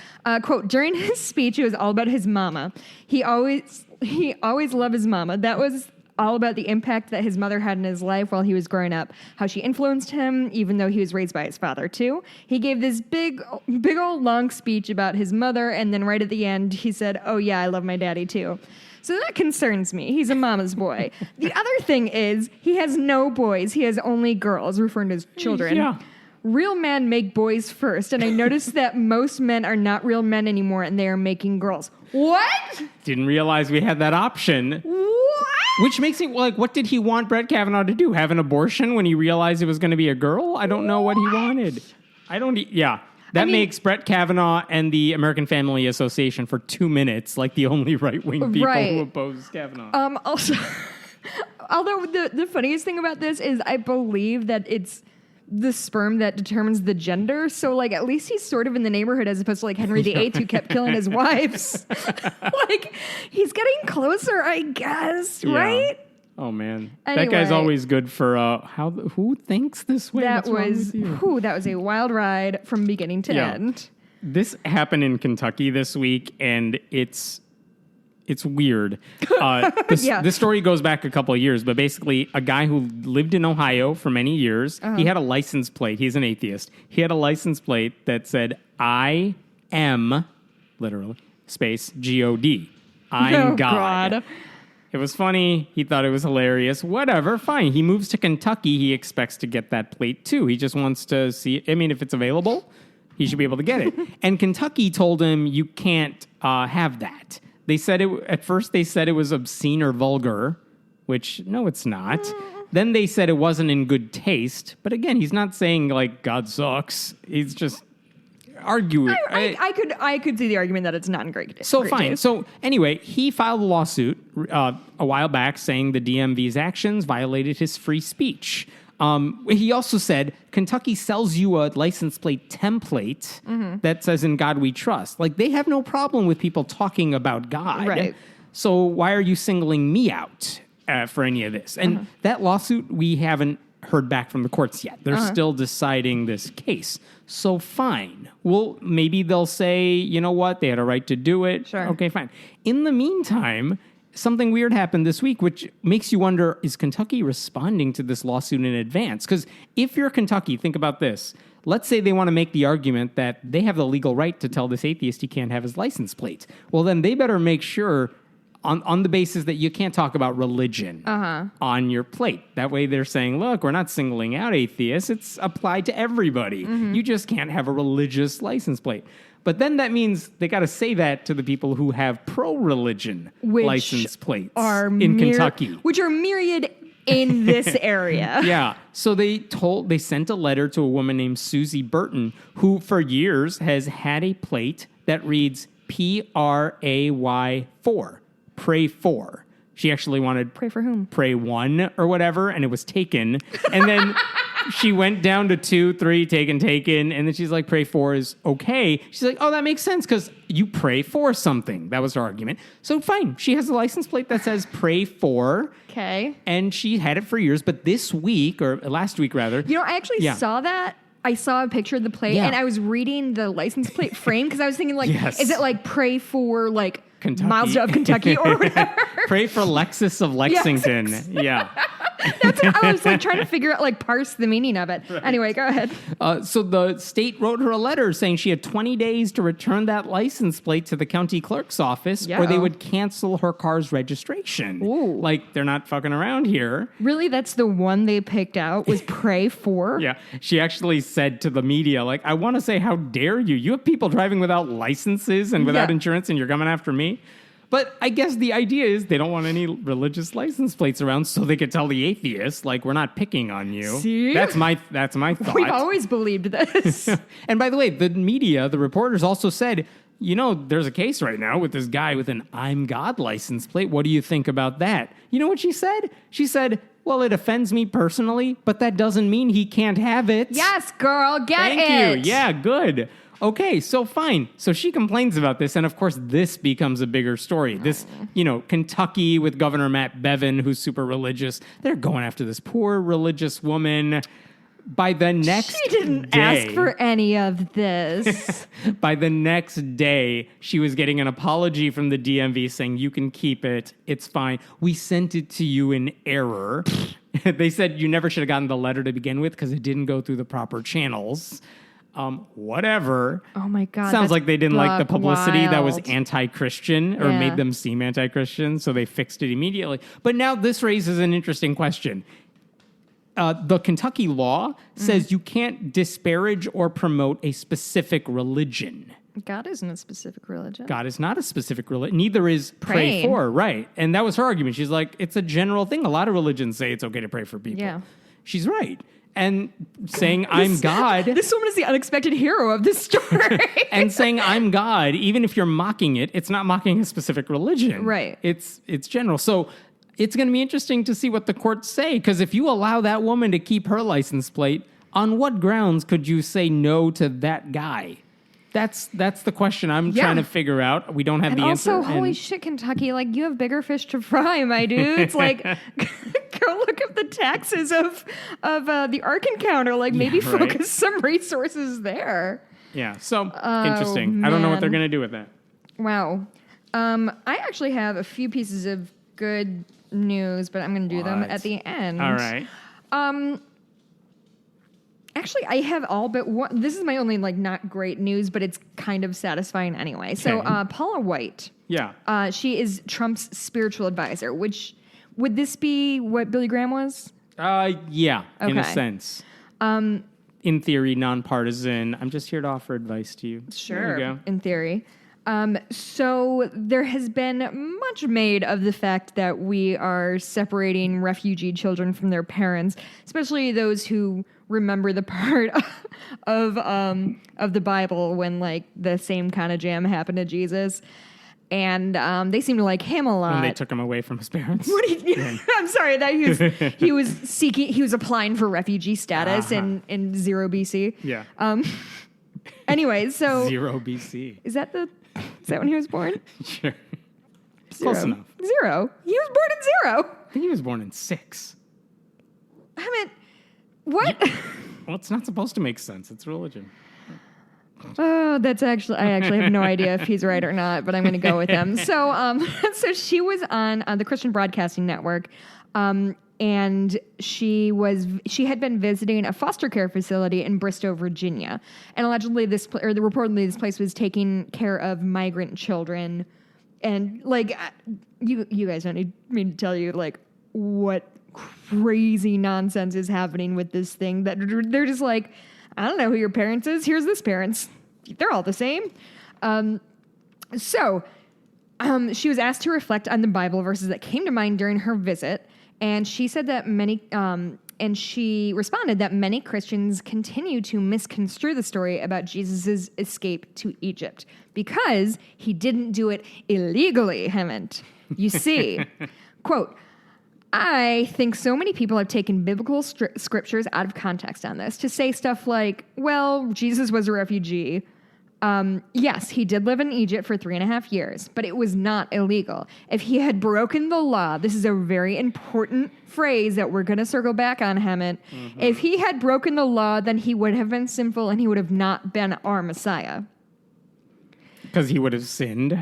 Speaker 7: Quote, during his speech, it was all about his mama. He always loved his mama. That was all about the impact that his mother had in his life while he was growing up, how she influenced him, even though he was raised by his father, too. He gave this big old long speech about his mother, and then right at the end, he said, oh, yeah, I love my daddy, too. So that concerns me. He's a mama's boy. The other thing is, he has no boys. He has only girls, referring to his children.
Speaker 6: Yeah.
Speaker 7: Real men make boys first, and I noticed that most men are not real men anymore, and they are making girls. What?
Speaker 6: Didn't realize we had that option.
Speaker 7: What?
Speaker 6: Which makes it what did he want Brett Kavanaugh to do? Have an abortion when he realized it was going to be a girl? I don't know what he wanted. That makes Brett Kavanaugh and the American Family Association for 2 minutes like the only right-wing people who oppose Kavanaugh.
Speaker 7: Also, although the funniest thing about this is I believe that it's the sperm that determines the gender. So, at least he's sort of in the neighborhood as opposed to, Henry VIII who kept killing his wives. He's getting closer, I guess, right?
Speaker 6: Oh, man.
Speaker 7: Anyway,
Speaker 6: that guy's always good for, who thinks this way?
Speaker 7: That was a wild ride from beginning to end.
Speaker 6: This happened in Kentucky this week, and it's weird. This story goes back a couple of years, but basically a guy who lived in Ohio for many years, he had a license plate. He's an atheist. He had a license plate that said, I am, literally, space, G-O-D. I'm God. It was funny. He thought it was hilarious. Whatever, fine. He moves to Kentucky. He expects to get that plate, too. He just wants to see, if it's available, he should be able to get it. And Kentucky told him, you can't have that. They said at first they said it was obscene or vulgar, which, no, it's not. Then they said it wasn't in good taste. But again, he's not saying, God sucks. He's just arguing.
Speaker 7: I could see the argument that it's not in great taste.
Speaker 6: So fine. So anyway, he filed a lawsuit a while back saying the DMV's actions violated his free speech. He also said Kentucky sells you a license plate template that says "In God We Trust." They have no problem with people talking about God.
Speaker 7: Right.
Speaker 6: So why are you singling me out for any of this? And that lawsuit, we haven't heard back from the courts yet. They're still deciding this case. So fine. Well, maybe they'll say, you know what? They had a right to do it.
Speaker 7: Sure.
Speaker 6: Okay, fine. In the meantime, something weird happened this week, which makes you wonder, is Kentucky responding to this lawsuit in advance? Because if you're Kentucky, think about this. let's say they want to make the argument that they have the legal right to tell this atheist he can't have his license plate. Well, then they better make sure on the basis that you can't talk about religion on your plate. That way they're saying, look, we're not singling out atheists. It's applied to everybody. You just can't have a religious license plate. But then that means they got to say that to the people who have pro-religion license plates in Kentucky.
Speaker 7: Which are myriad in this area.
Speaker 6: Yeah. So they sent a letter to a woman named Susie Burton, who for years has had a plate that reads PRAY4. Pray for. She actually wanted
Speaker 7: Pray for whom?
Speaker 6: Pray 1 or whatever, and it was taken. And then she went down to 2, 3, taken, and then she's like, Pray 4 is okay. She's like, oh, that makes sense because you pray for something. That was her argument. So fine, she has a license plate that says Pray for.
Speaker 7: Okay.
Speaker 6: And she had it for years, but this week, or last week rather.
Speaker 7: You know, I actually saw that. I saw a picture of the plate, and I was reading the license plate frame because I was thinking, like, is it like Pray for, like,
Speaker 6: Kentucky.
Speaker 7: Mazda of Kentucky or whatever?
Speaker 6: Pray for Lexus of Lexington. Yeah.
Speaker 7: That's what I was like trying to figure out, like parse the meaning of it. Right. Anyway, go ahead.
Speaker 6: So the state wrote her a letter saying she had 20 days to return that license plate to the county clerk's office or they would cancel her car's registration.
Speaker 7: Ooh.
Speaker 6: Like, they're not fucking around here.
Speaker 7: Really? That's the one they picked out was Pray for?
Speaker 6: Yeah. She actually said to the media, like, I want to say, how dare you? You have people driving without licenses and without insurance and you're coming after me? But I guess the idea is they don't want any religious license plates around so they could tell the atheists, like, we're not picking on you.
Speaker 7: See?
Speaker 6: That's my thought.
Speaker 7: We've always believed this.
Speaker 6: And by the way, the media, the reporters also said, you know, there's a case right now with this guy with an I'm God license plate. What do you think about that? You know what she said? She said, well, it offends me personally, but that doesn't mean he can't have it.
Speaker 7: Yes, girl, get it.
Speaker 6: Thank you. Yeah, good. Okay, so fine. So she complains about this, and of course, this becomes a bigger story. This, you know, Kentucky with Governor Matt Bevin, who's super religious, they're going after this poor religious woman. By the next
Speaker 7: She didn't
Speaker 6: day,
Speaker 7: ask for any of this.
Speaker 6: by the next day, she was getting an apology from the DMV saying, you can keep it. It's fine. We sent it to you in error. They said you never should have gotten the letter to begin with because it didn't go through the proper channels. Whatever.
Speaker 7: Oh my God.
Speaker 6: Sounds like they didn't like the publicity that was
Speaker 7: wild.
Speaker 6: anti-Christian or made them seem anti-Christian, so they fixed it immediately. But now this raises an interesting question. The Kentucky law says you can't disparage or promote a specific religion.
Speaker 7: God isn't a specific religion.
Speaker 6: God is not a specific religion. Neither is pray
Speaker 7: Praying.
Speaker 6: for, right? And that was her argument. She's like, it's a general thing. A lot of religions say it's okay to pray for people.
Speaker 7: Yeah.
Speaker 6: She's right. And saying I'm God.
Speaker 7: This woman is the unexpected hero of this story.
Speaker 6: And saying I'm God, even if you're mocking it, it's not mocking a specific religion.
Speaker 7: Right.
Speaker 6: It's general. So it's going to be interesting to see what the courts say, because if you allow that woman to keep her license plate, on what grounds could you say no to that guy? That's the question I'm trying to figure out. We don't have the answer.
Speaker 7: Also, holy shit, Kentucky, like, you have bigger fish to fry, my dudes. Like, go look up the taxes of the Ark Encounter. Like, maybe focus some resources there.
Speaker 6: Yeah, so interesting. I don't know what they're going to do with that.
Speaker 7: Wow. I actually have a few pieces of good news, but I'm going to do them at the end.
Speaker 6: All right.
Speaker 7: Actually, I have all but one. This is my only, like, not great news, but it's kind of satisfying anyway. So, Paula White.
Speaker 6: Yeah.
Speaker 7: She is Trump's spiritual advisor, which, would this be what Billy Graham was?
Speaker 6: Yeah, in a
Speaker 7: Okay.
Speaker 6: sense. In theory, nonpartisan. I'm just here to offer advice to you.
Speaker 7: Sure.
Speaker 6: There you go.
Speaker 7: In theory. So there has been much made of the fact that we are separating refugee children from their parents, especially those who remember the part of the Bible when, like, the same kind of jam happened to Jesus. And they seem to like him a lot.
Speaker 6: When they took him away from his parents.
Speaker 7: I'm sorry that he was applying for refugee status in 0 BC.
Speaker 6: Yeah.
Speaker 7: Anyway, so
Speaker 6: 0 BC.
Speaker 7: Is that when he was born?
Speaker 6: Sure.
Speaker 7: 0.
Speaker 6: Close enough.
Speaker 7: 0. He was born in 0.
Speaker 6: I think he was born in 6.
Speaker 7: I mean, what?
Speaker 6: Well, it's not supposed to make sense. It's religion.
Speaker 7: Oh, I actually have no idea if he's right or not, but I'm going to go with him. So, so she was on the Christian Broadcasting Network, and she had been visiting a foster care facility in Bristow, Virginia, and allegedly reportedly this place was taking care of migrant children, and like you guys don't need me to tell you like what crazy nonsense is happening with this thing that they're just like, I don't know who your parents is. Here's this parents. They're all the same. So she was asked to reflect on the Bible verses that came to mind during her visit, and she said that and she responded that many Christians continue to misconstrue the story about Jesus' escape to Egypt because he didn't do it illegally, Hemant. You see, quote, I think so many people have taken biblical scriptures out of context on this to say stuff like, well, Jesus was a refugee. Yes, he did live in Egypt for 3.5 years, but it was not illegal. If he had broken the law, this is a very important phrase that we're going to circle back on, Hemant. Mm-hmm. If he had broken the law, then he would have been sinful and he would have not been our Messiah.
Speaker 6: Because he would have sinned.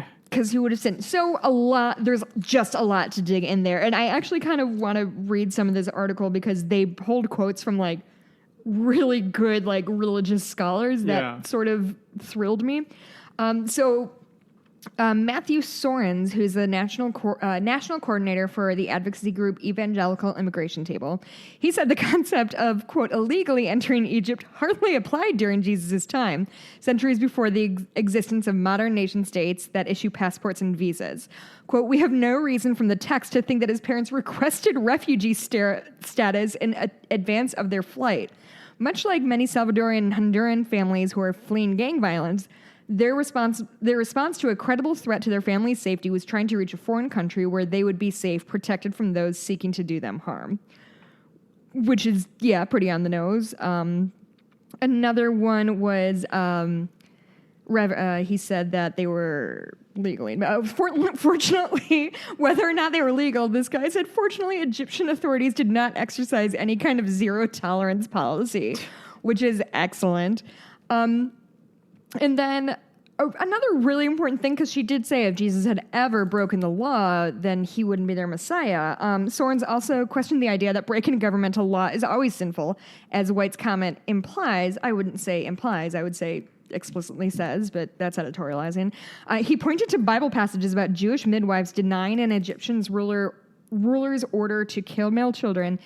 Speaker 7: So there's just a lot to dig in there. And I actually kind of want to read some of this article because they pulled quotes from like really good like religious scholars that sort of thrilled me. Matthew Sorens, who's the national coordinator for the advocacy group Evangelical Immigration Table, he said the concept of, quote, illegally entering Egypt hardly applied during Jesus' time, centuries before the existence of modern nation states that issue passports and visas. Quote, we have no reason from the text to think that his parents requested refugee status in advance of their flight. Much like many Salvadorian and Honduran families who are fleeing gang violence, their response to a credible threat to their family's safety was trying to reach a foreign country where they would be safe, protected from those seeking to do them harm. Which is, pretty on the nose. Another one was, he said that they were legally. Fortunately, whether or not they were legal, this guy said, fortunately, Egyptian authorities did not exercise any kind of zero tolerance policy, which is excellent. And then another really important thing, because she did say if Jesus had ever broken the law, then he wouldn't be their Messiah. Sorens also questioned the idea that breaking governmental law is always sinful, as White's comment implies. I wouldn't say implies, I would say explicitly says, but that's editorializing. He pointed to Bible passages about Jewish midwives denying an Egyptian ruler's order to kill male children,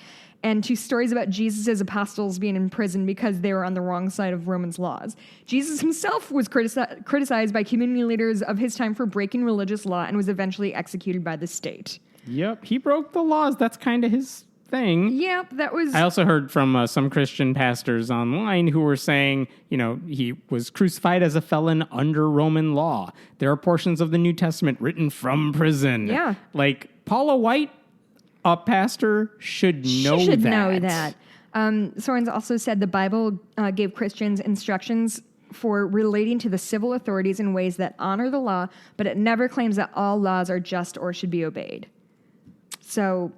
Speaker 7: and to stories about Jesus' apostles being in prison because they were on the wrong side of Romans laws. Jesus himself was criticized by community leaders of his time for breaking religious law and was eventually executed by the state.
Speaker 6: Yep, he broke the laws. That's kind of his thing.
Speaker 7: Yep, that was...
Speaker 6: I also heard from some Christian pastors online who were saying, he was crucified as a felon under Roman law. There are portions of the New Testament written from prison.
Speaker 7: Yeah.
Speaker 6: Like Paula White, a pastor should know that.
Speaker 7: She should know that. Sorens also said the Bible gave Christians instructions for relating to the civil authorities in ways that honor the law, but it never claims that all laws are just or should be obeyed. So,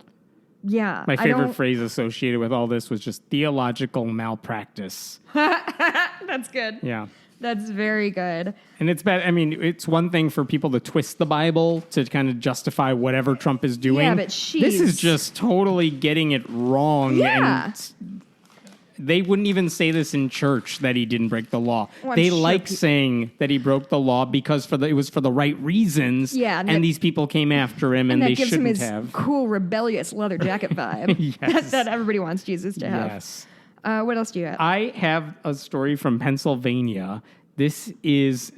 Speaker 7: yeah.
Speaker 6: My favorite phrase associated with all this was just theological malpractice.
Speaker 7: That's good.
Speaker 6: Yeah.
Speaker 7: That's very good.
Speaker 6: And it's bad. I mean, it's one thing for people to twist the Bible to kind of justify whatever Trump is doing.
Speaker 7: Yeah, but
Speaker 6: this is just totally getting it wrong.
Speaker 7: Yeah.
Speaker 6: And they wouldn't even say this in church that he didn't break the law.
Speaker 7: Well,
Speaker 6: they
Speaker 7: sure
Speaker 6: like saying that he broke the law because it was for the right reasons.
Speaker 7: Yeah,
Speaker 6: and these people came after him, and they shouldn't have.
Speaker 7: That gives him his cool, rebellious leather jacket vibe.
Speaker 6: Yes.
Speaker 7: that everybody wants Jesus to have.
Speaker 6: Yes.
Speaker 7: What else do you have?
Speaker 6: I have a story from Pennsylvania. This is,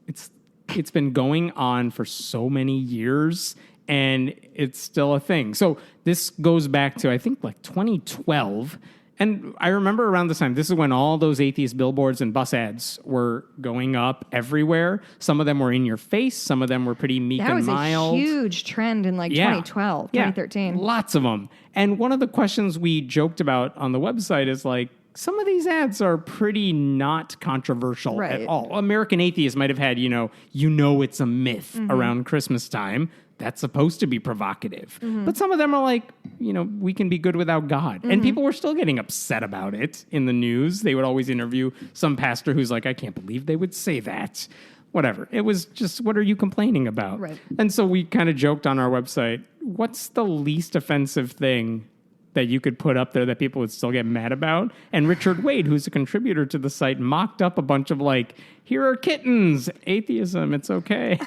Speaker 6: it's been going on for so many years, and it's still a thing. So this goes back to, I think, like 2012. And I remember around this time, this is when all those atheist billboards and bus ads were going up everywhere. Some of them were in your face. Some of them were pretty meek and mild.
Speaker 7: That was a huge trend in 2012, 2013.
Speaker 6: Lots of them. And one of the questions we joked about on the website is like, some of these ads are pretty not controversial at all. American Atheist might have had, it's a myth around Christmas time. That's supposed to be provocative. But some of them are like, we can be good without God. And people were still getting upset about it in the news. They would always interview some pastor who's like, I can't believe they would say that. Whatever. It was just, what are you complaining about?
Speaker 7: Right.
Speaker 6: And so we kind of joked on our website, what's the least offensive thing that you could put up there that people would still get mad about. And Richard Wade, who's a contributor to the site, mocked up a bunch of like, here are kittens, atheism, it's okay.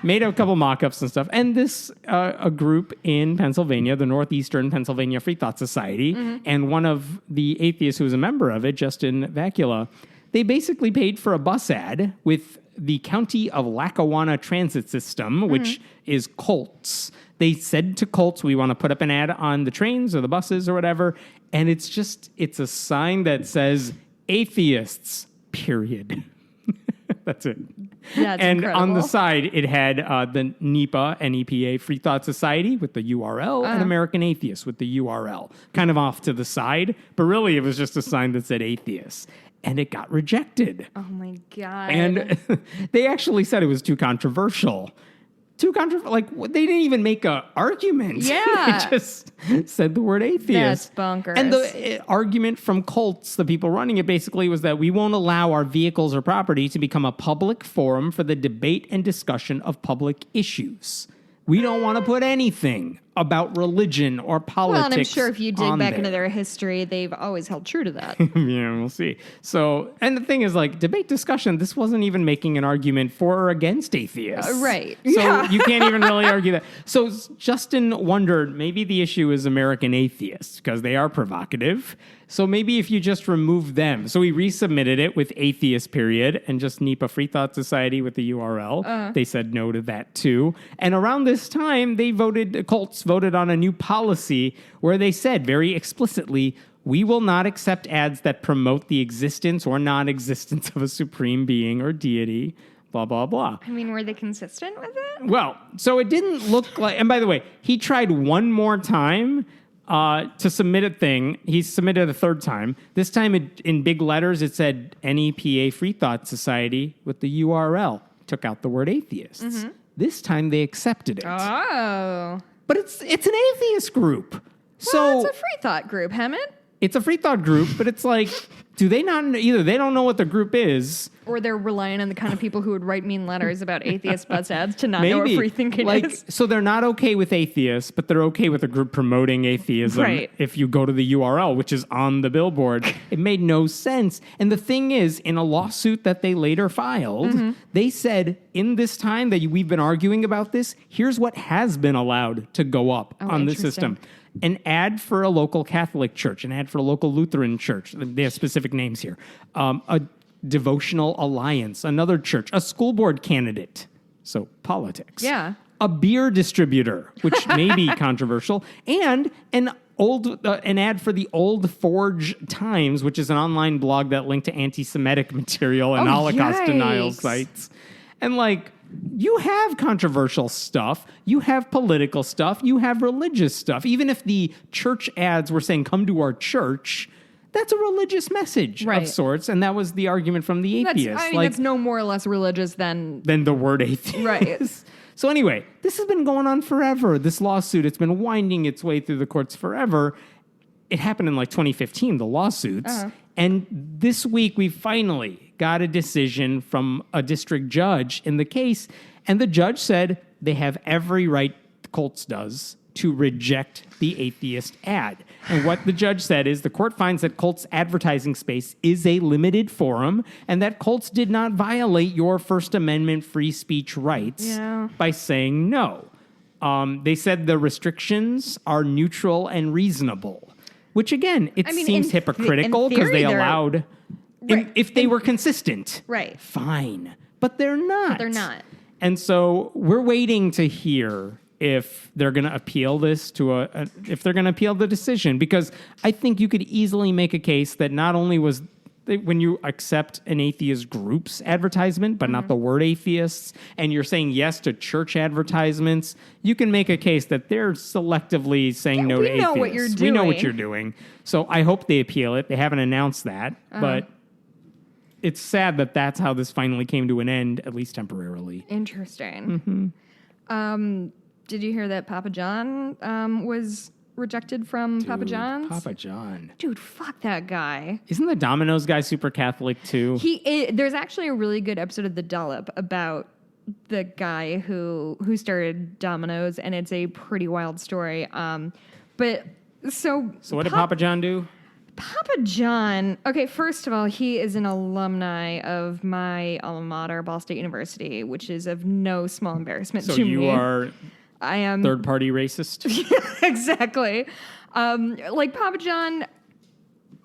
Speaker 6: Made a couple mock-ups and stuff. And this, a group in Pennsylvania, the Northeastern Pennsylvania Free Thought Society, and one of the atheists who was a member of it, Justin Vacula, they basically paid for a bus ad with the County of Lackawanna Transit System, which is Colts. They said to Colts, we want to put up an ad on the trains or the buses or whatever. And it's a sign that says atheists, period. That's it.
Speaker 7: That's
Speaker 6: and
Speaker 7: incredible.
Speaker 6: on the side, it had the NEPA Free Thought Society with the URL and American Atheists with the URL, kind of off to the side. But really, it was just a sign that said atheists. And it got rejected.
Speaker 7: Oh, my God.
Speaker 6: And they actually said it was too controversial. Like, they didn't even make an argument.
Speaker 7: Yeah.
Speaker 6: They just said the word atheist.
Speaker 7: That's bonkers.
Speaker 6: And the argument from Colts, the people running it, basically was that we won't allow our vehicles or property to become a public forum for the debate and discussion of public issues. We don't want to put anything about religion or politics.
Speaker 7: Well, and I'm sure if you dig back into
Speaker 6: there.
Speaker 7: their history, they've always held true to that.
Speaker 6: Yeah, we'll see. So, and the thing is, like, debate discussion, this wasn't even making an argument for or against atheists.
Speaker 7: Right.
Speaker 6: So you can't even really argue that. So Justin wondered, maybe the issue is American atheists, because they are provocative. So maybe if you just remove them. So he resubmitted it with atheist period and just NEPA Free Thought Society with the URL. They said no to that too. And around this time, Colts voted on a new policy where they said very explicitly, we will not accept ads that promote the existence or non-existence of a supreme being or deity, blah, blah, blah.
Speaker 7: I mean, were they consistent with it?
Speaker 6: Well, so it didn't look like, and by the way, he tried one more time to submit a thing. He submitted a third time. This time in big letters, it said NEPA Free Thought Society with the URL. Took out the word atheists. This time they accepted it.
Speaker 7: Oh.
Speaker 6: But it's an atheist group.
Speaker 7: Well,
Speaker 6: So
Speaker 7: it's a free thought group, Hammett.
Speaker 6: it's a free thought group, but it's like, do they not, either they don't know what the group is.
Speaker 7: Or they're relying on the kind of people who would write mean letters about atheist bus ads to not know what free thinking is.
Speaker 6: So they're not okay with atheists, but they're okay with a group promoting atheism.
Speaker 7: Right.
Speaker 6: If you go to the URL, which is on the billboard, it made no sense. And the thing is, in a lawsuit that they later filed, they said, in this time that we've been arguing about this, here's what has been allowed to go up on the system. An ad for a local Catholic church, an ad for a local Lutheran church. They have specific names here. A devotional alliance, another church, a school board candidate. So politics.
Speaker 7: Yeah.
Speaker 6: A beer distributor, which may be controversial, and an ad for the Old Forge Times, which is an online blog that linked to anti-Semitic material and Holocaust denial sites. And like, you have controversial stuff, you have political stuff, you have religious stuff. Even if the church ads were saying, come to our church, that's a religious message of sorts. And that was the argument from the atheists.
Speaker 7: That's no more or less religious than
Speaker 6: the word atheist.
Speaker 7: Right.
Speaker 6: So anyway, this has been going on forever. This lawsuit, it's been winding its way through the courts forever. It happened in like 2015, the lawsuits. And this week we finally got a decision from a district judge in the case. And the judge said they have every right, Colts does, to reject the atheist ad. And what the judge said is the court finds that Colts' advertising space is a limited forum and that Colts did not violate your First Amendment free speech rights by saying no. They said the restrictions are neutral and reasonable, which again, seems hypocritical because they allowed, if they were consistent, fine, but they're not. And so we're waiting to hear if they're going to appeal this if they're going to appeal the decision, because I think you could easily make a case that not only was when you accept an atheist group's advertisement, but not the word atheists, and you're saying yes to church advertisements, you can make a case that they're selectively saying no to atheists.
Speaker 7: We know what you're doing.
Speaker 6: We know what you're doing. So I hope they appeal it. They haven't announced that, but it's sad that that's how this finally came to an end, at least temporarily.
Speaker 7: Interesting. Did you hear that Papa John was rejected from Papa John's?
Speaker 6: Papa John.
Speaker 7: Dude, fuck that guy.
Speaker 6: Isn't the Domino's guy super Catholic too?
Speaker 7: There's actually a really good episode of The Dollop about the guy who started Domino's, and it's a pretty wild story. But So
Speaker 6: what did Papa John do?
Speaker 7: Papa John, okay, first of all, he is an alumni of my alma mater, Ball State University, which is of no small embarrassment
Speaker 6: So
Speaker 7: to me.
Speaker 6: you are
Speaker 7: I am
Speaker 6: third-party racist?
Speaker 7: exactly. Like Papa John,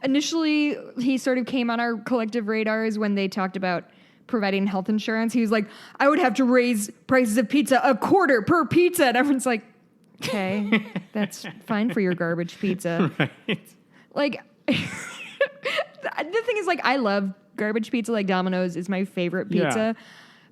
Speaker 7: initially, he sort of came on our collective radars when they talked about providing health insurance. He was like, I would have to raise prices of pizza $0.25 per pizza. And everyone's like, okay, that's fine for your garbage pizza.
Speaker 6: Right.
Speaker 7: Like, the thing is, like, I love garbage pizza. Like, Domino's is my favorite pizza.
Speaker 6: Yeah.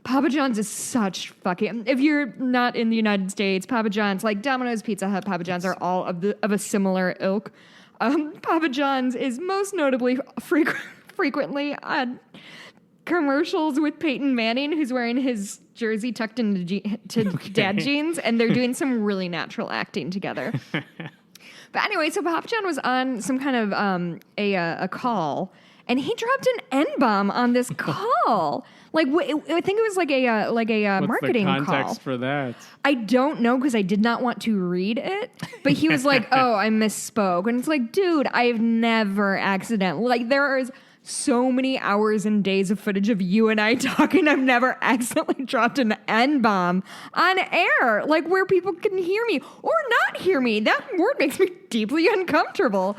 Speaker 7: Papa John's is such fucking... If you're not in the United States, Papa John's, like Domino's, Pizza Hut, Papa John's are all of a similar ilk. Papa John's is most notably frequently on commercials with Peyton Manning, who's wearing his jersey tucked into dad jeans, and they're doing some really natural acting together. But anyway, so Papa John was on some kind of a call, and he dropped an N-bomb on this call. Like, I think it was like a
Speaker 6: What's
Speaker 7: marketing
Speaker 6: the
Speaker 7: call.
Speaker 6: context for that?
Speaker 7: I don't know because I did not want to read it. But he was like, "Oh, I misspoke," and it's like, dude, I've never accidentally, like, there is so many hours and days of footage of you and I talking. I've never accidentally dropped an N-bomb on air, like where people can hear me or not hear me. That word makes me deeply uncomfortable.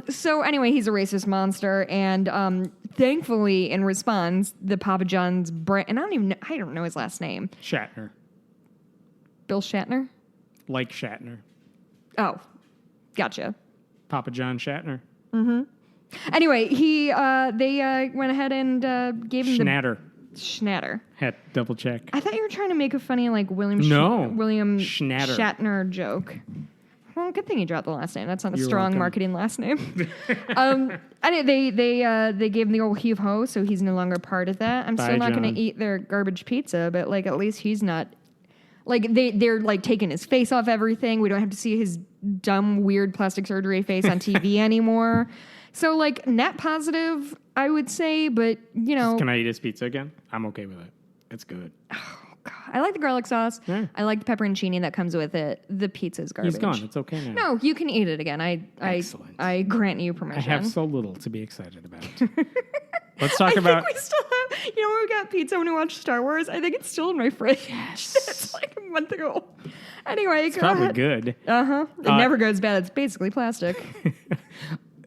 Speaker 7: So anyway, he's a racist monster, and thankfully, in response, the Papa John's brand, and I don't know his last name.
Speaker 6: Shatner.
Speaker 7: Bill Shatner?
Speaker 6: Like Shatner.
Speaker 7: Oh, gotcha.
Speaker 6: Papa John Shatner.
Speaker 7: Anyway, they went ahead and gave him
Speaker 6: Schnatter. Had to double check.
Speaker 7: I thought you were trying to make a funny, like, William
Speaker 6: Schnatter.
Speaker 7: Shatner joke. Well, good thing you dropped the last name. That's not a
Speaker 6: You're
Speaker 7: strong
Speaker 6: welcome.
Speaker 7: marketing last name. And they gave him the old heave ho, so he's no longer part of that. I'm
Speaker 6: Bye,
Speaker 7: still not going
Speaker 6: John.
Speaker 7: to eat their garbage pizza, but like at least he's not. Like they're like taking his face off everything. We don't have to see his dumb, weird plastic surgery face on TV anymore. So like net positive, I would say, but you know,
Speaker 6: Can I eat his pizza again? I'm okay with it. It's good.
Speaker 7: God, I like the garlic sauce.
Speaker 6: Yeah.
Speaker 7: I like the pepperoncini that comes with it. The pizza's garbage.
Speaker 6: He's gone. It's okay now.
Speaker 7: No, you can eat it again.
Speaker 6: Excellent.
Speaker 7: I grant you
Speaker 6: I
Speaker 7: permission.
Speaker 6: have so little to be excited about. Let's talk
Speaker 7: I
Speaker 6: about...
Speaker 7: think we still have, when we got pizza when we watched Star Wars, I think it's still in my fridge.
Speaker 6: Yes.
Speaker 7: It's like a month ago. Anyway,
Speaker 6: It's probably good.
Speaker 7: Uh-huh. It never goes bad. It's basically plastic.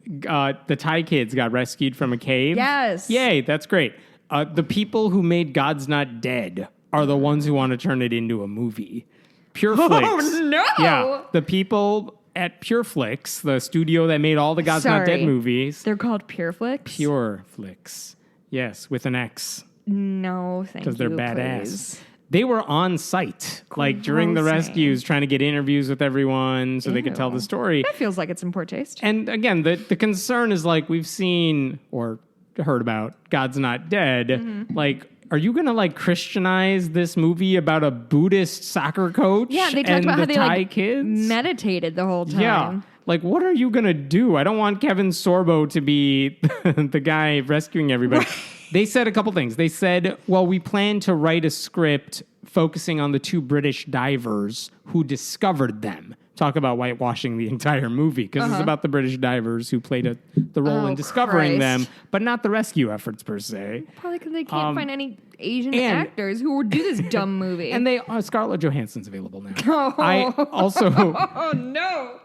Speaker 6: The Thai kids got rescued from a cave.
Speaker 7: Yes.
Speaker 6: Yay, that's great. The people who made God's Not Dead are the ones who want to turn it into a movie. Pureflix.
Speaker 7: Oh, no!
Speaker 6: Yeah, the people at Pureflix, the studio that made all the God's Not Dead
Speaker 7: Sorry.
Speaker 6: movies.
Speaker 7: They're called Pureflix?
Speaker 6: Pureflix. Yes, with an X.
Speaker 7: No, thank you,
Speaker 6: Because they're badass.
Speaker 7: please.
Speaker 6: They were on site, like during the
Speaker 7: Gross.
Speaker 6: rescues, trying to get interviews with everyone so they could tell the
Speaker 7: Ew.
Speaker 6: story.
Speaker 7: That feels like it's in poor taste.
Speaker 6: And again, the concern is like we've seen or heard about God's Not Dead.
Speaker 7: Mm-hmm.
Speaker 6: Like, are you gonna like Christianize this movie about a Buddhist soccer coach?
Speaker 7: Yeah, they talked
Speaker 6: and
Speaker 7: about
Speaker 6: the
Speaker 7: how they
Speaker 6: Thai
Speaker 7: like
Speaker 6: kids?
Speaker 7: meditated the whole time.
Speaker 6: Yeah. Like, what are you gonna do? I don't want Kevin Sorbo to be the guy rescuing everybody. They said a couple things. They said, well, we plan to write a script focusing on the two British divers who discovered them. Talk about whitewashing the entire movie, because it's about the British divers who played the role in discovering
Speaker 7: Christ.
Speaker 6: them, but not the rescue efforts per se.
Speaker 7: Probably because they can't find any Asian
Speaker 6: and-
Speaker 7: actors who would do this dumb movie.
Speaker 6: And Scarlett Johansson's available now.
Speaker 7: Oh.
Speaker 6: I also...
Speaker 7: oh, no.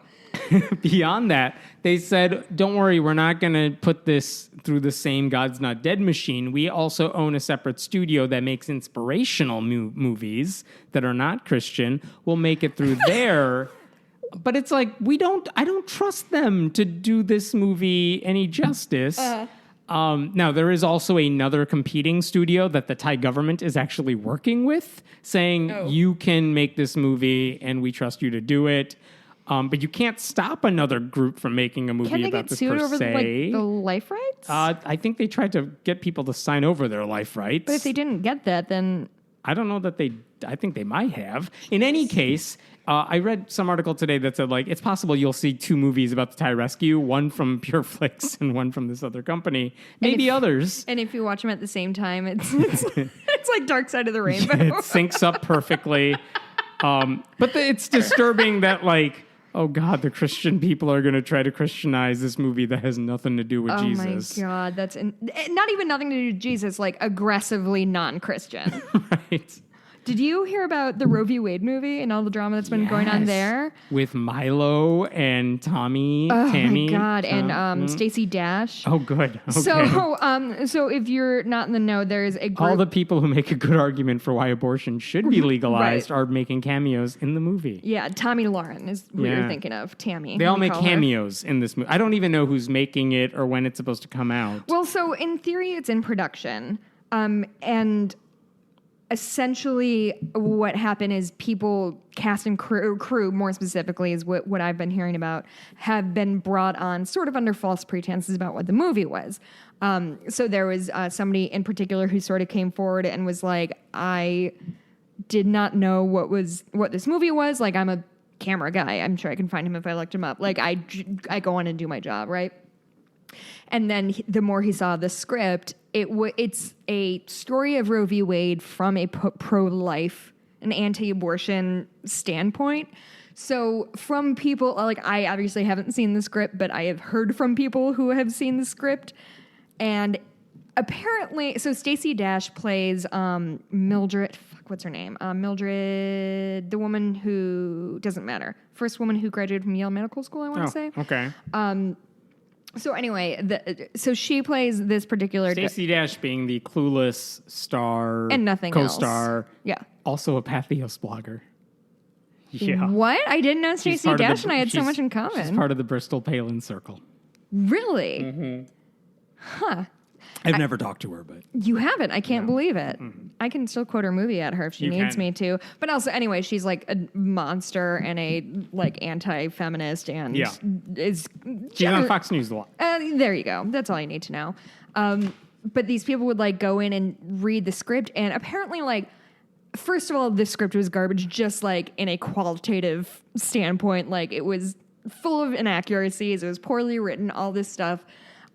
Speaker 6: Beyond that, they said, don't worry, we're not going to put this through the same God's Not Dead machine. We also own a separate studio that makes inspirational movies that are not Christian. We'll make it through there. But it's like, I don't trust them to do this movie any justice. Now, there is also another competing studio that the Thai government is actually working with, saying, you can make this movie and we trust you to do it. But you can't stop another group from making a movie
Speaker 7: Can they
Speaker 6: about
Speaker 7: get
Speaker 6: this
Speaker 7: sued
Speaker 6: per
Speaker 7: over
Speaker 6: se.
Speaker 7: the life rights?
Speaker 6: I think they tried to get people to sign over their life rights.
Speaker 7: But if they didn't get that, then
Speaker 6: I don't know that I think they might have. In any case, I read some article today that said, like, it's possible you'll see two movies about the Thai rescue, one from Pureflix and one from this other company. Maybe others.
Speaker 7: and if you watch them at the same time, it's like Dark Side of the Rainbow.
Speaker 6: It syncs up perfectly. But it's disturbing that, like, oh God, the Christian people are going to try to Christianize this movie that has nothing to do with Jesus.
Speaker 7: Oh my God, that's not even nothing to do with Jesus, like aggressively non-Christian.
Speaker 6: Right.
Speaker 7: Did you hear about the Roe v. Wade movie and all the drama that's been going on there?
Speaker 6: With Milo and Tammy.
Speaker 7: Oh my God, and Stacey Dash.
Speaker 6: Oh, good. Okay.
Speaker 7: So if you're not in the know, there is a group.
Speaker 6: All the people who make a good argument for why abortion should be legalized
Speaker 7: Right.
Speaker 6: are making cameos in the movie.
Speaker 7: Yeah, Tommy Lauren is who you're thinking of. Tammy.
Speaker 6: They all
Speaker 7: what do you
Speaker 6: make
Speaker 7: call her?
Speaker 6: cameos in this movie. I don't even know who's making it or when it's supposed to come out.
Speaker 7: Well, so in theory, it's in production. And essentially what happened is people, cast and crew more specifically is what I've been hearing about, have been brought on sort of under false pretenses about what the movie was. So there was somebody in particular who sort of came forward and was like, I did not know what this movie was. Like, I'm a camera guy. I'm sure I can find him if I looked him up. Like, I go on and do my job, right? And then the more he saw the script, it's a story of Roe v. Wade from a pro-life, an anti-abortion standpoint. So from people, like, I obviously haven't seen the script, but I have heard from people who have seen the script. And apparently, so Stacey Dash plays Mildred, what's her name? Mildred, the woman who, doesn't matter. First woman who graduated from Yale Medical School, I want to say.
Speaker 6: Okay.
Speaker 7: So anyway, so she plays this particular...
Speaker 6: Stacey Dash being the clueless star...
Speaker 7: And nothing
Speaker 6: co-star.
Speaker 7: else. Yeah.
Speaker 6: Also a Atheist blogger. Yeah.
Speaker 7: What? I didn't know
Speaker 6: She's
Speaker 7: Stacey
Speaker 6: part of
Speaker 7: Dash and I had so
Speaker 6: she's-
Speaker 7: much in common.
Speaker 6: She's part of the Bristol Palin circle.
Speaker 7: Really?
Speaker 6: Mm-hmm.
Speaker 7: Huh.
Speaker 6: I've never talked to her, but...
Speaker 7: You haven't. I can't believe it. I can still quote her movie at her if she
Speaker 6: You
Speaker 7: needs
Speaker 6: can.
Speaker 7: me to. But also, anyway, she's like a monster and a like anti-feminist and
Speaker 6: Yeah.
Speaker 7: is...
Speaker 6: She's on Fox News a lot.
Speaker 7: There you go. That's all you need to know. But these people would like go in and read the script, and apparently, like, first of all, this script was garbage, just like in a qualitative standpoint. Like, it was full of inaccuracies. It was poorly written. All this stuff.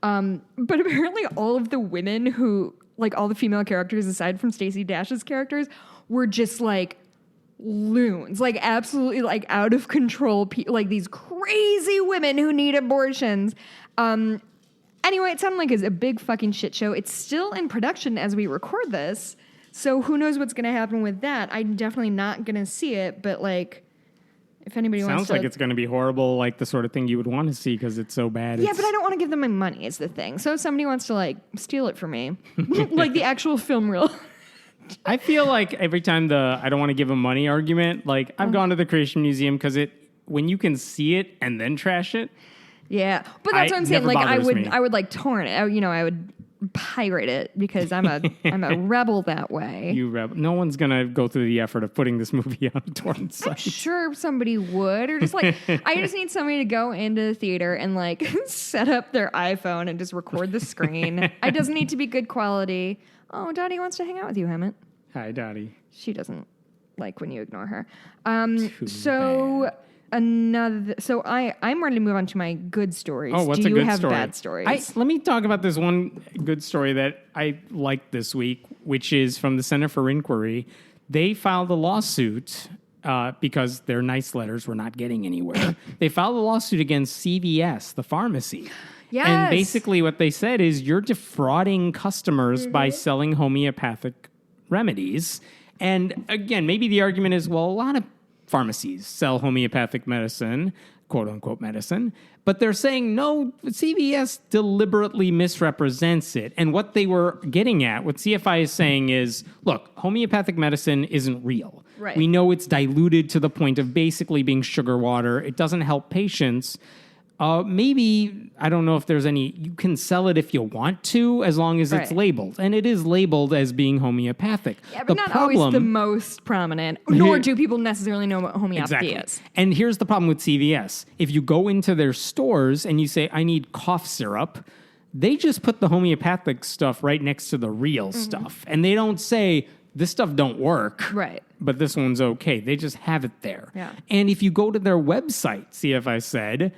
Speaker 7: But apparently, all of the women who, like, all the female characters aside from Stacey Dash's characters, were just like loons, like absolutely like out of control, like these crazy women who need abortions. Anyway, it sounded like it's a big fucking shit show. It's still in production as we record this, so who knows what's going to happen with that. I'm definitely not going to see it, but like, if anybody wants
Speaker 6: Sounds
Speaker 7: to...
Speaker 6: like it's going to be horrible, like the sort of thing you would want to see because it's so bad.
Speaker 7: Yeah, but I don't want to give them my money is the thing. So if somebody wants to like steal it from me, like the actual film reel.
Speaker 6: I feel like every time I don't want to give them money argument, like I've gone to the Creation Museum because when you can see it and then trash it.
Speaker 7: Yeah, but that's what I'm saying.
Speaker 6: never
Speaker 7: Like
Speaker 6: bothers me.
Speaker 7: I would like torrent it. I would pirate it because I'm a rebel that way.
Speaker 6: No one's gonna go through the effort of putting this movie on a torrent site.
Speaker 7: Sure, somebody would, or just like I just need somebody to go into the theater and like set up their iPhone and just record the screen. It doesn't need to be good quality. Oh, Dottie wants to hang out with you, Hemet.
Speaker 6: Hi, Dottie.
Speaker 7: She doesn't like when you ignore her.
Speaker 6: Too
Speaker 7: So
Speaker 6: bad.
Speaker 7: I'm ready to move on to my good stories.
Speaker 6: Oh, what's
Speaker 7: Do
Speaker 6: a
Speaker 7: you
Speaker 6: good
Speaker 7: have
Speaker 6: story?
Speaker 7: bad stories?
Speaker 6: Let me talk about this one good story that I liked this week, which is from the Center for Inquiry. They filed a lawsuit because their nice letters were not getting anywhere. They filed a lawsuit against CVS, the pharmacy.
Speaker 7: Yes.
Speaker 6: And basically what they said is you're defrauding customers by selling homeopathic remedies. And again, maybe the argument is, well, a lot of pharmacies sell homeopathic medicine, quote unquote medicine, but they're saying no, CVS deliberately misrepresents it. And what they were getting at, what CFI is saying is, look, homeopathic medicine isn't real.
Speaker 7: Right.
Speaker 6: We know it's diluted to the point of basically being sugar water. It doesn't help patients. Maybe, I don't know if there's any, you can sell it if you want to, as long as it's
Speaker 7: Right.
Speaker 6: labeled. And it is labeled as being homeopathic.
Speaker 7: Yeah, but not always the most prominent, nor do people necessarily know what homeopathy is.
Speaker 6: And here's the problem with CVS. If you go into their stores and you say, I need cough syrup, they just put the homeopathic stuff right next to the real stuff. And they don't say, this stuff don't work.
Speaker 7: Right.
Speaker 6: But this one's okay. They just have it there.
Speaker 7: Yeah.
Speaker 6: And if you go to their website, CFI said,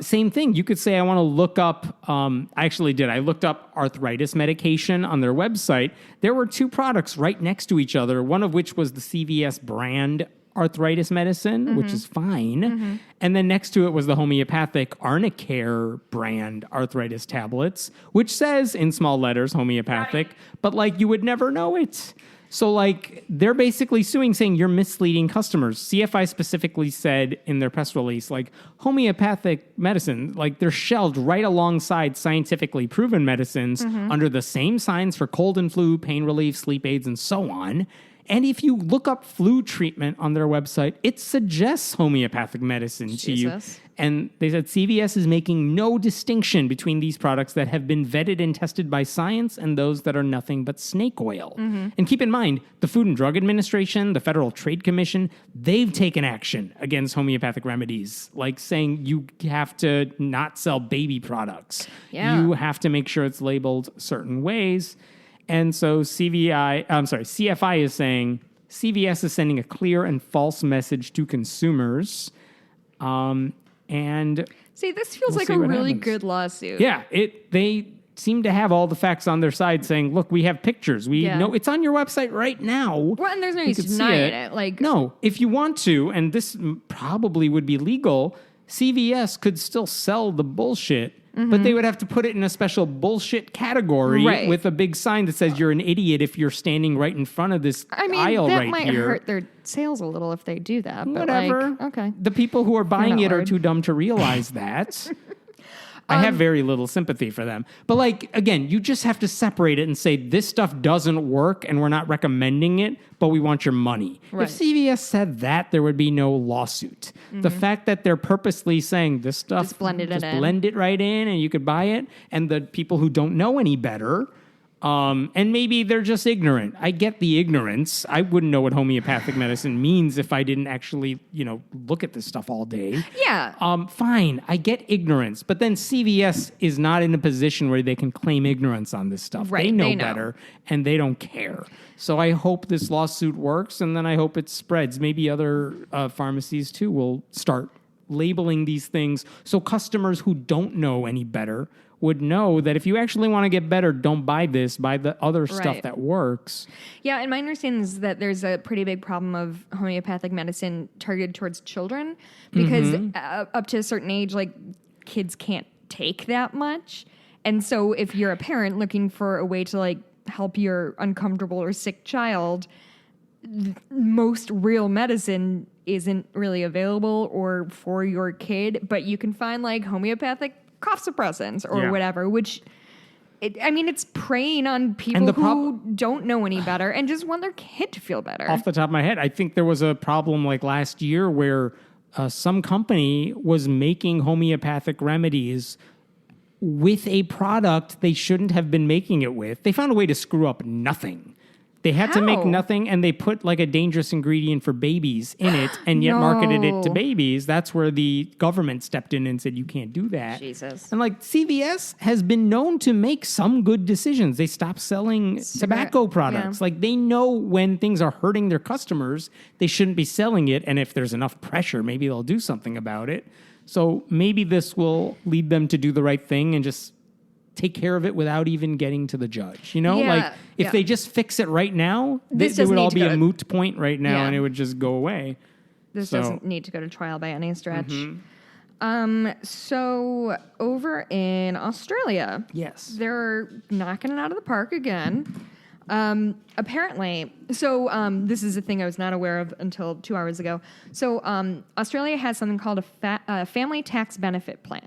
Speaker 6: same thing. You could say, I want to look up, I actually did. I looked up arthritis medication on their website. There were two products right next to each other, one of which was the CVS brand arthritis medicine, which is fine. And then next to it was the homeopathic Arnicare brand arthritis tablets, which says in small letters homeopathic, but like you would never know it. So like they're basically suing, saying you're misleading customers. CFI specifically said in their press release, like homeopathic medicine, like they're shelved right alongside scientifically proven medicines under the same signs for cold and flu, pain relief, sleep aids, and so on. And if you look up flu treatment on their website, it suggests homeopathic medicine to you. And they said CVS is making no distinction between these products that have been vetted and tested by science and those that are nothing but snake oil. And keep in mind, the Food and Drug Administration, the Federal Trade Commission, they've taken action against homeopathic remedies, like saying you have to not sell baby products.
Speaker 7: Yeah.
Speaker 6: You have to make sure it's labeled certain ways. And so CFI is saying CVS is sending a clear and false message to consumers. And
Speaker 7: See, this feels
Speaker 6: We'll
Speaker 7: like
Speaker 6: see
Speaker 7: a
Speaker 6: what
Speaker 7: really
Speaker 6: happens.
Speaker 7: good lawsuit.
Speaker 6: yeah, they seem to have all the facts on their side saying, look, we have pictures. We know it's on your website right now.
Speaker 7: Well, and there's no use
Speaker 6: could see
Speaker 7: denying it. Like,
Speaker 6: no, if you want to, and this probably would be legal, CVS could still sell the bullshit, but they would have to put it in a special bullshit category
Speaker 7: Right.
Speaker 6: with a big sign that says you're an idiot if you're standing right in front of this
Speaker 7: I mean,
Speaker 6: aisle
Speaker 7: that
Speaker 6: right
Speaker 7: might
Speaker 6: here.
Speaker 7: hurt their sales a little if they do that. But
Speaker 6: Whatever.
Speaker 7: Like, okay.
Speaker 6: The people who are buying
Speaker 7: not
Speaker 6: it are
Speaker 7: worried.
Speaker 6: too dumb to realize that. I have very little sympathy for them. But like, again, you just have to separate it and say this stuff doesn't work and we're not recommending it, but we want your money.
Speaker 7: Right.
Speaker 6: If CVS said that, there would be no lawsuit. The fact that they're purposely saying this stuff,
Speaker 7: Just blend it in.
Speaker 6: blend it right in and you could buy it, and the people who don't know any better, and maybe they're just ignorant. I get the ignorance. I wouldn't know what homeopathic medicine means if I didn't actually, look at this stuff all day.
Speaker 7: Yeah.
Speaker 6: Fine, I get ignorance, but then CVS is not in a position where they can claim ignorance on this stuff.
Speaker 7: Right,
Speaker 6: They know
Speaker 7: they know.
Speaker 6: better, and they don't care. So I hope this lawsuit works, and then I hope it spreads. Maybe other pharmacies, too, will start labeling these things so customers who don't know any better would know that if you actually want to get better, don't buy this, buy the other stuff
Speaker 7: Right.
Speaker 6: that works.
Speaker 7: Yeah, and my understanding is that there's a pretty big problem of homeopathic medicine targeted towards children because up to a certain age, like kids can't take that much. And so if you're a parent looking for a way to like help your uncomfortable or sick child, most real medicine isn't really available or for your kid, but you can find like homeopathic cough suppressants or
Speaker 6: Yeah.
Speaker 7: whatever, which it's preying on people who don't know any better and just want their kid to feel better.
Speaker 6: Off the top of my head, I think there was a problem like last year where some company was making homeopathic remedies with a product they shouldn't have been making it with. They found a way to screw up nothing. They had to make
Speaker 7: How?
Speaker 6: nothing, and they put like a dangerous ingredient for babies in it and yet marketed it to
Speaker 7: No.
Speaker 6: babies. That's where the government stepped in and said, you can't do that.
Speaker 7: Jesus.
Speaker 6: And like CVS has been known to make some good decisions. They stopped selling tobacco products.
Speaker 7: yeah.
Speaker 6: Like they know when things are hurting their customers, they shouldn't be selling it. And if there's enough pressure, maybe they'll do something about it. So maybe this will lead them to do the right thing and just take care of it without even getting to the judge.
Speaker 7: Yeah,
Speaker 6: like if
Speaker 7: yeah.
Speaker 6: they just fix it right now,
Speaker 7: This
Speaker 6: it would
Speaker 7: doesn't
Speaker 6: all
Speaker 7: need to
Speaker 6: be
Speaker 7: go
Speaker 6: a
Speaker 7: to-
Speaker 6: moot point right now
Speaker 7: Yeah.
Speaker 6: and it would just go away.
Speaker 7: This
Speaker 6: So-
Speaker 7: doesn't need to go to trial by any stretch. So over in Australia,
Speaker 6: Yes.
Speaker 7: they're knocking it out of the park again. Apparently, this is a thing I was not aware of until 2 hours ago. So Australia has something called a family tax benefit plan.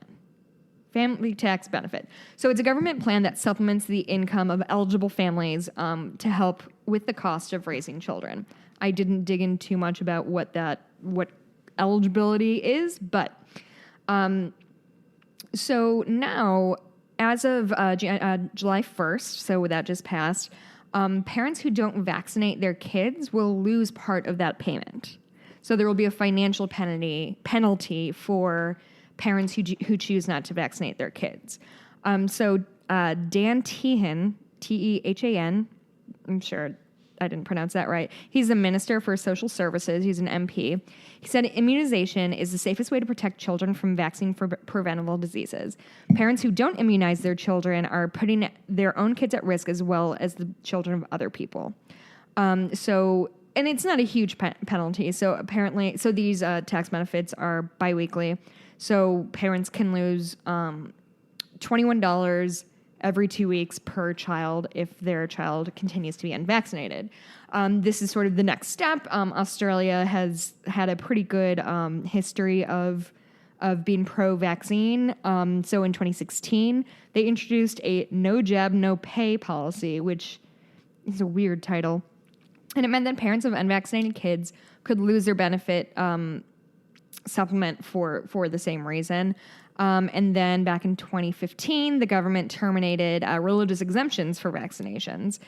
Speaker 7: Family tax benefit. So it's a government plan that supplements the income of eligible families to help with the cost of raising children. I didn't dig in too much about what eligibility is, but so now, as of July 1st, so that just passed, parents who don't vaccinate their kids will lose part of that payment. So there will be a financial penalty for parents who choose not to vaccinate their kids. So Dan Tehan, Tehan, I'm sure I didn't pronounce that right. He's the Minister for Social Services. He's an MP. He said immunization is the safest way to protect children from vaccine for preventable diseases. Parents who don't immunize their children are putting their own kids at risk as well as the children of other people. So and it's not a huge penalty. So apparently, these tax benefits are biweekly. So parents can lose $21 every 2 weeks per child if their child continues to be unvaccinated. This is sort of the next step. Australia has had a pretty good history of being pro-vaccine. So in 2016, they introduced a no jab, no pay policy, which is a weird title. And it meant that parents of unvaccinated kids could lose their benefit supplement for the same reason. And then back in 2015, the government terminated religious exemptions for vaccinations.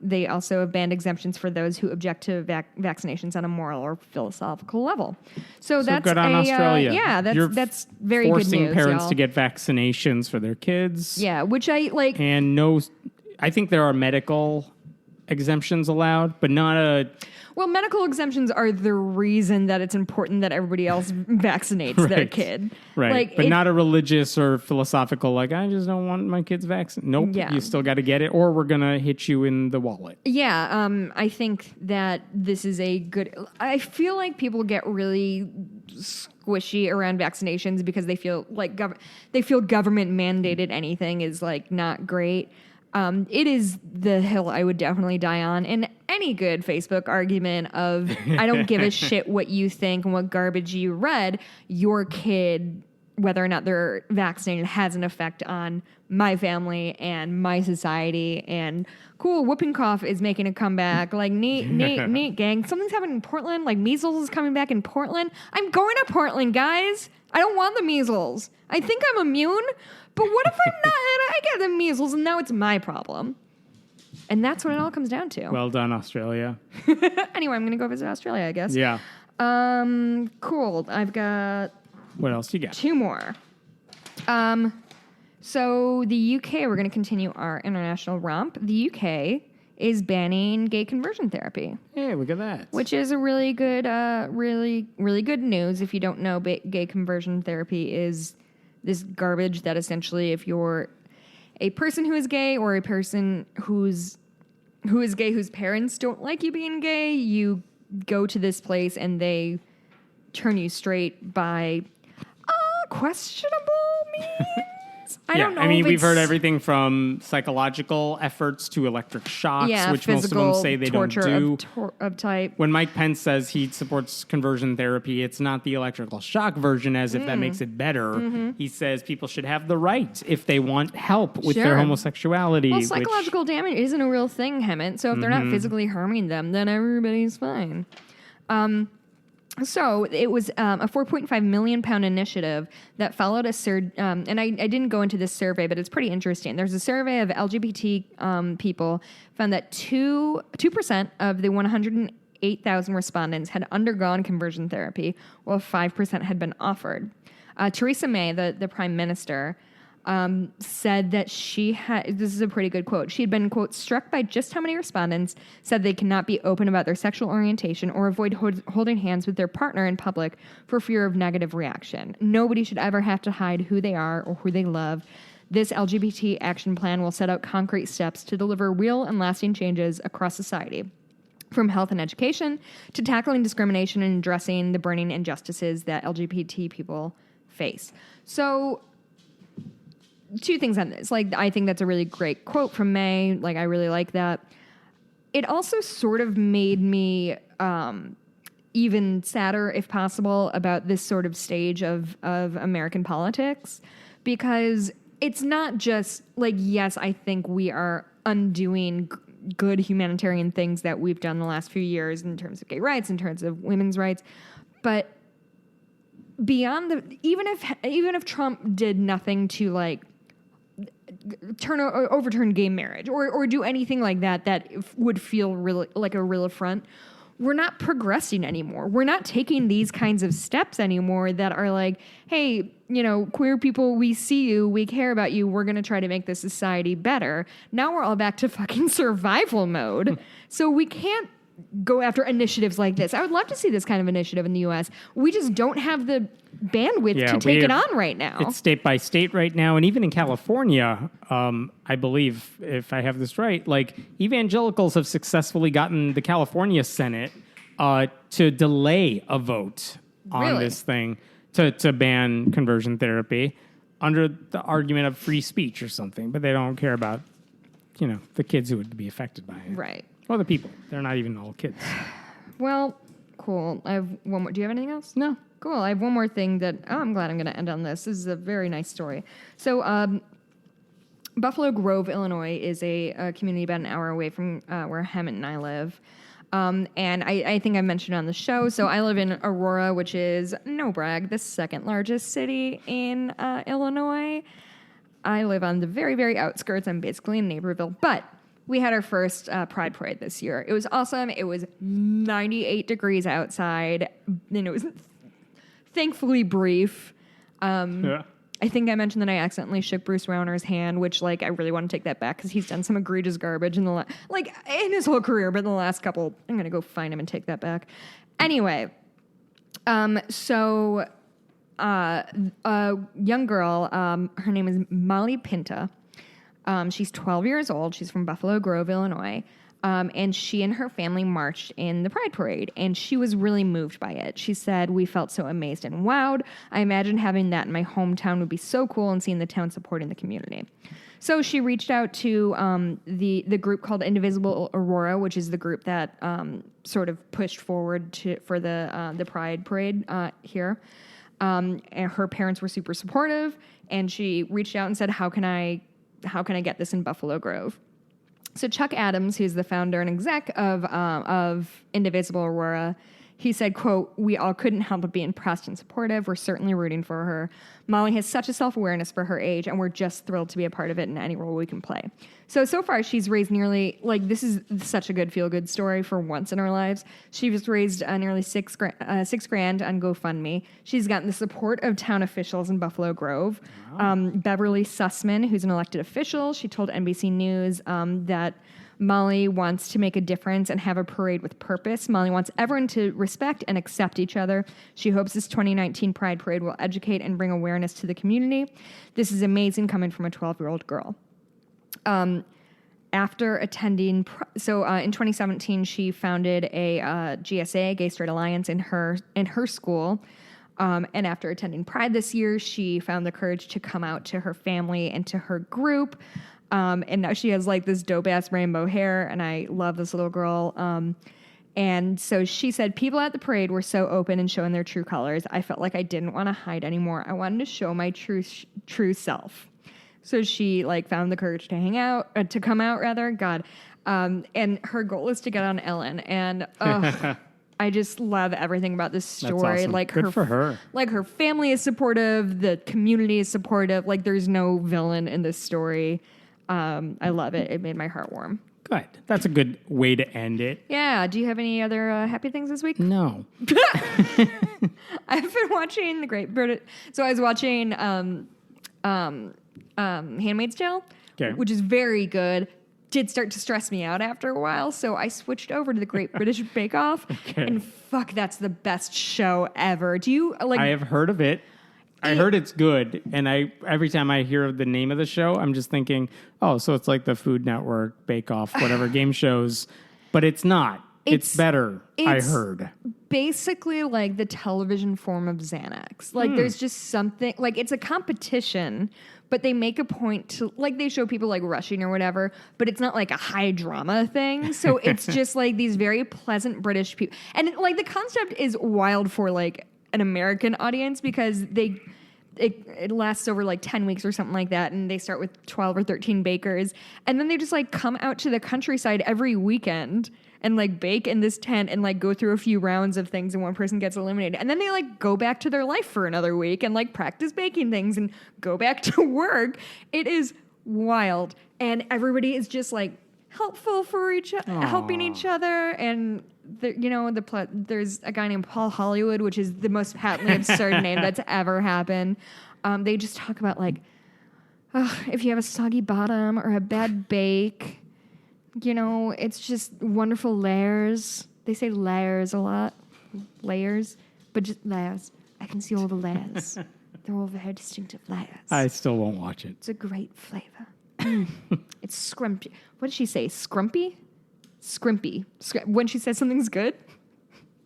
Speaker 7: They also have banned exemptions for those who object to vaccinations on a moral or philosophical level. So that's
Speaker 6: good on Australia.
Speaker 7: That's very good news.
Speaker 6: Forcing parents
Speaker 7: y'all.
Speaker 6: to get vaccinations for their kids.
Speaker 7: Yeah, which I like.
Speaker 6: And I think there are medical exemptions allowed, but not a...
Speaker 7: Well, medical exemptions are the reason that it's important that everybody else vaccinates their kid.
Speaker 6: Right. But not a religious or philosophical, like, I just don't want my kids vaccinated. Nope.
Speaker 7: Yeah.
Speaker 6: You still got to get it, or we're going to hit you in the wallet.
Speaker 7: Yeah. I think that this is a good... I feel like people get really squishy around vaccinations because they feel like government mandated anything is like not great. It is the hill I would definitely die on in any good Facebook argument of I don't give a shit what you think and what garbage you read. Your kid, whether or not they're vaccinated, has an effect on my family and my society. And cool, whooping cough is making a comeback. Like, neat, gang. Something's happening in Portland. Like, measles is coming back in Portland. I'm going to Portland, guys. I don't want the measles. I think I'm immune. But what if I'm not and I get the measles and now it's my problem? And that's what it all comes down to.
Speaker 6: Well done, Australia.
Speaker 7: Anyway, I'm going to go visit Australia, I guess.
Speaker 6: Yeah.
Speaker 7: Cool. I've got...
Speaker 6: What else you got?
Speaker 7: 2 more. So the UK, we're going to continue our international romp. The UK is banning gay conversion therapy.
Speaker 6: Hey, look at that.
Speaker 7: Which is a really good, really good news. If you don't know, gay conversion therapy is this garbage that essentially if you're a person who is gay or a person who is gay whose parents don't like you being gay, you go to this place and they turn you straight by questionable means. I don't know.
Speaker 6: I mean, we've heard everything from psychological efforts to electric shocks, which most of them say they don't do.
Speaker 7: Of type.
Speaker 6: When Mike Pence says he supports conversion therapy, it's not the electrical shock version, as if that makes it better.
Speaker 7: Mm-hmm.
Speaker 6: He says people should have the right if they want help with their homosexuality.
Speaker 7: Well, psychological damage isn't a real thing, Hemmett. So if they're not physically harming them, then everybody's fine. So it was a £4.5 million initiative that followed and I didn't go into this survey, but it's pretty interesting. There's a survey of LGBT people found that 2% of the 108,000 respondents had undergone conversion therapy, while 5% had been offered. Theresa May, the prime minister, said that this is a pretty good quote, she had been, quote, struck by just how many respondents said they cannot be open about their sexual orientation or avoid holding hands with their partner in public for fear of negative reaction. Nobody should ever have to hide who they are or who they love. This LGBT action plan will set out concrete steps to deliver real and lasting changes across society, from health and education to tackling discrimination and addressing the burning injustices that LGBT people face. So 2 things on this. Like, I think that's a really great quote from May. Like, I really like that. It also sort of made me even sadder, if possible, about this sort of stage of American politics, because it's not just like, yes, I think we are undoing good humanitarian things that we've done the last few years in terms of gay rights, in terms of women's rights, but beyond even if Trump did nothing to like overturn gay marriage or do anything like that would feel really like a real affront, we're not progressing anymore. We're not taking these kinds of steps anymore that are like, hey, queer people, we see you, we care about you, we're going to try to make this society better. Now we're all back to fucking survival mode. So we can't go after initiatives like this. I would love to see this kind of initiative in the U.S. We just don't have the bandwidth to take it on right now.
Speaker 6: It's state by state right now, and even in California, I believe, if I have this right, like evangelicals have successfully gotten the California Senate to delay a vote on this thing to ban conversion therapy under the argument of free speech or something, but they don't care about, the kids who would be affected by it.
Speaker 7: Right.
Speaker 6: Or the people. They're not even all kids.
Speaker 7: Well, cool. I have one more. Do you have anything else?
Speaker 6: No.
Speaker 7: Cool. I have one more thing I'm glad I'm going to end on this. This is a very nice story. So, Buffalo Grove, Illinois is a community about an hour away from where Hemmett and I live. And I think I mentioned on the show. So I live in Aurora, which is, no brag, the second largest city in Illinois. I live on the very, very outskirts. I'm basically in Naperville. But we had our first Pride Parade this year. It was awesome. It was 98 degrees outside, and it was thankfully brief. I think I mentioned that I accidentally shook Bruce Rauner's hand, which, I really want to take that back because he's done some egregious garbage in his whole career, but in the last couple, I'm going to go find him and take that back. Anyway, so a young girl, her name is Molly Pinta. She's 12 years old. She's from Buffalo Grove, Illinois. And she and her family marched in the Pride Parade, and she was really moved by it. She said, "We felt so amazed and wowed. I imagine having that in my hometown would be so cool, and seeing the town supporting the community." So she reached out to the group called Indivisible Aurora, which is the group that sort of pushed forward for the Pride Parade here. And her parents were super supportive, and she reached out and said, how can I get this in Buffalo Grove? So Chuck Adams, who's the founder and exec of Indivisible Aurora, he said, quote, "We all couldn't help but be impressed and supportive. We're certainly rooting for her. Molly has such a self-awareness for her age, and we're just thrilled to be a part of it in any role we can play." So far, she's raised nearly, this is such a good feel-good story for once in our lives. She's raised nearly $6 grand on GoFundMe. She's gotten the support of town officials in Buffalo Grove. Wow. Beverly Sussman, who's an elected official, she told NBC News that Molly wants to make a difference and have a parade with purpose. Molly wants everyone to respect and accept each other. She hopes this 2019 Pride Parade will educate and bring awareness to the community. This is amazing coming from a 12-year-old girl. After attending, in 2017, she founded a GSA, Gay Straight Alliance, in her school. And after attending Pride this year, she found the courage to come out to her family and to her group. And now she has this dope ass rainbow hair, and I love this little girl. And so she said, "People at the parade were so open and showing their true colors. I felt like I didn't want to hide anymore. I wanted to show my true self." So she found the courage to come out rather. God. And her goal is to get on Ellen. And I just love everything about this story.
Speaker 6: That's awesome. Good for her.
Speaker 7: Her family is supportive. The community is supportive. There's no villain in this story. I love it. It made my heart warm.
Speaker 6: Good. That's a good way to end it.
Speaker 7: Yeah. Do you have any other happy things this week?
Speaker 6: No.
Speaker 7: I've been watching the Great British. So I was watching Handmaid's Tale, which is very good. Did start to stress me out after a while, so I switched over to the Great British Bake Off. And fuck, that's the best show ever. Do you
Speaker 6: I have heard of it. I heard it's good, and every time I hear the name of the show, I'm just thinking, oh, so it's like the Food Network, Bake Off, whatever game shows, but it's not. It's better, I heard.
Speaker 7: Basically the television form of Xanax. There's just something, it's a competition, but they make a point to, they show people rushing or whatever, but it's not a high drama thing. So it's just these very pleasant British people. And the concept is wild for an American audience because it lasts over 10 weeks or something like that, and they start with 12 or 13 bakers, and then they just come out to the countryside every weekend and bake in this tent and go through a few rounds of things, and one person gets eliminated, and then they go back to their life for another week and practice baking things and go back to work. It is wild, and everybody is just helpful for helping each other. And there's a guy named Paul Hollywood, which is the most patently absurd name that's ever happened. They just talk about if you have a soggy bottom or a bad bake, it's just wonderful layers. They say layers a lot. Layers. But just layers. I can see all the layers. They're all very distinctive layers.
Speaker 6: I still won't watch it.
Speaker 7: It's a great flavor. It's scrumpy. What did she say? Scrumpy? Scrimpy. When she says something's good?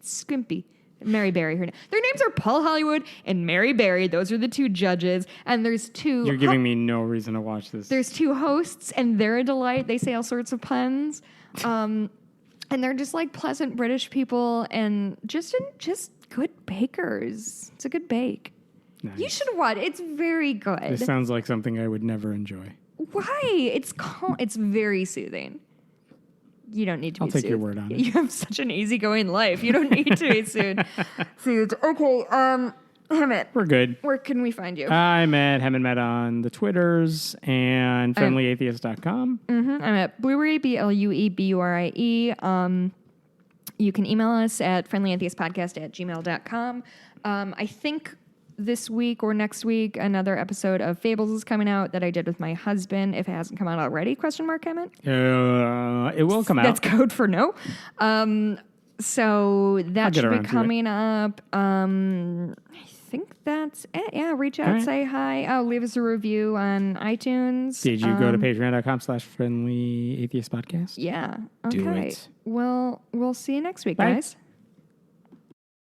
Speaker 7: Scrimpy. Mary Berry. Their names are Paul Hollywood and Mary Berry. Those are the two judges. And there's two...
Speaker 6: You're giving me no reason to watch this.
Speaker 7: There's two hosts, and they're a delight. They say all sorts of puns. And they're just like pleasant British people and just good bakers. It's a good bake.
Speaker 6: Nice.
Speaker 7: You should watch. It's very good.
Speaker 6: This sounds like something I would never enjoy.
Speaker 7: Why? It's it's very soothing. You don't need to
Speaker 6: I'll
Speaker 7: be
Speaker 6: take
Speaker 7: soothed.
Speaker 6: your word on it.
Speaker 7: You have such an easygoing life. You don't need to be soothed. Okay, Hemmett.
Speaker 6: We're good.
Speaker 7: Where can we find you?
Speaker 6: I'm at Hemmett on the Twitters and friendlyatheist.com.
Speaker 7: I'm at Blueberry, BLUEBURIE. You can email us at friendlyatheistpodcast@gmail.com. I think this week or next week, another episode of Fables is coming out that I did with my husband. If it hasn't come out already, Hemmett?
Speaker 6: It will come out.
Speaker 7: That's code for no. So that should be coming up. I think that's it. Yeah, reach out, say hi. Leave us a review on iTunes.
Speaker 6: Did you go to patreon.com/friendlyatheistpodcast?
Speaker 7: Yeah. Okay.
Speaker 6: Do it.
Speaker 7: Well, we'll see you next week,
Speaker 6: Bye.
Speaker 7: guys.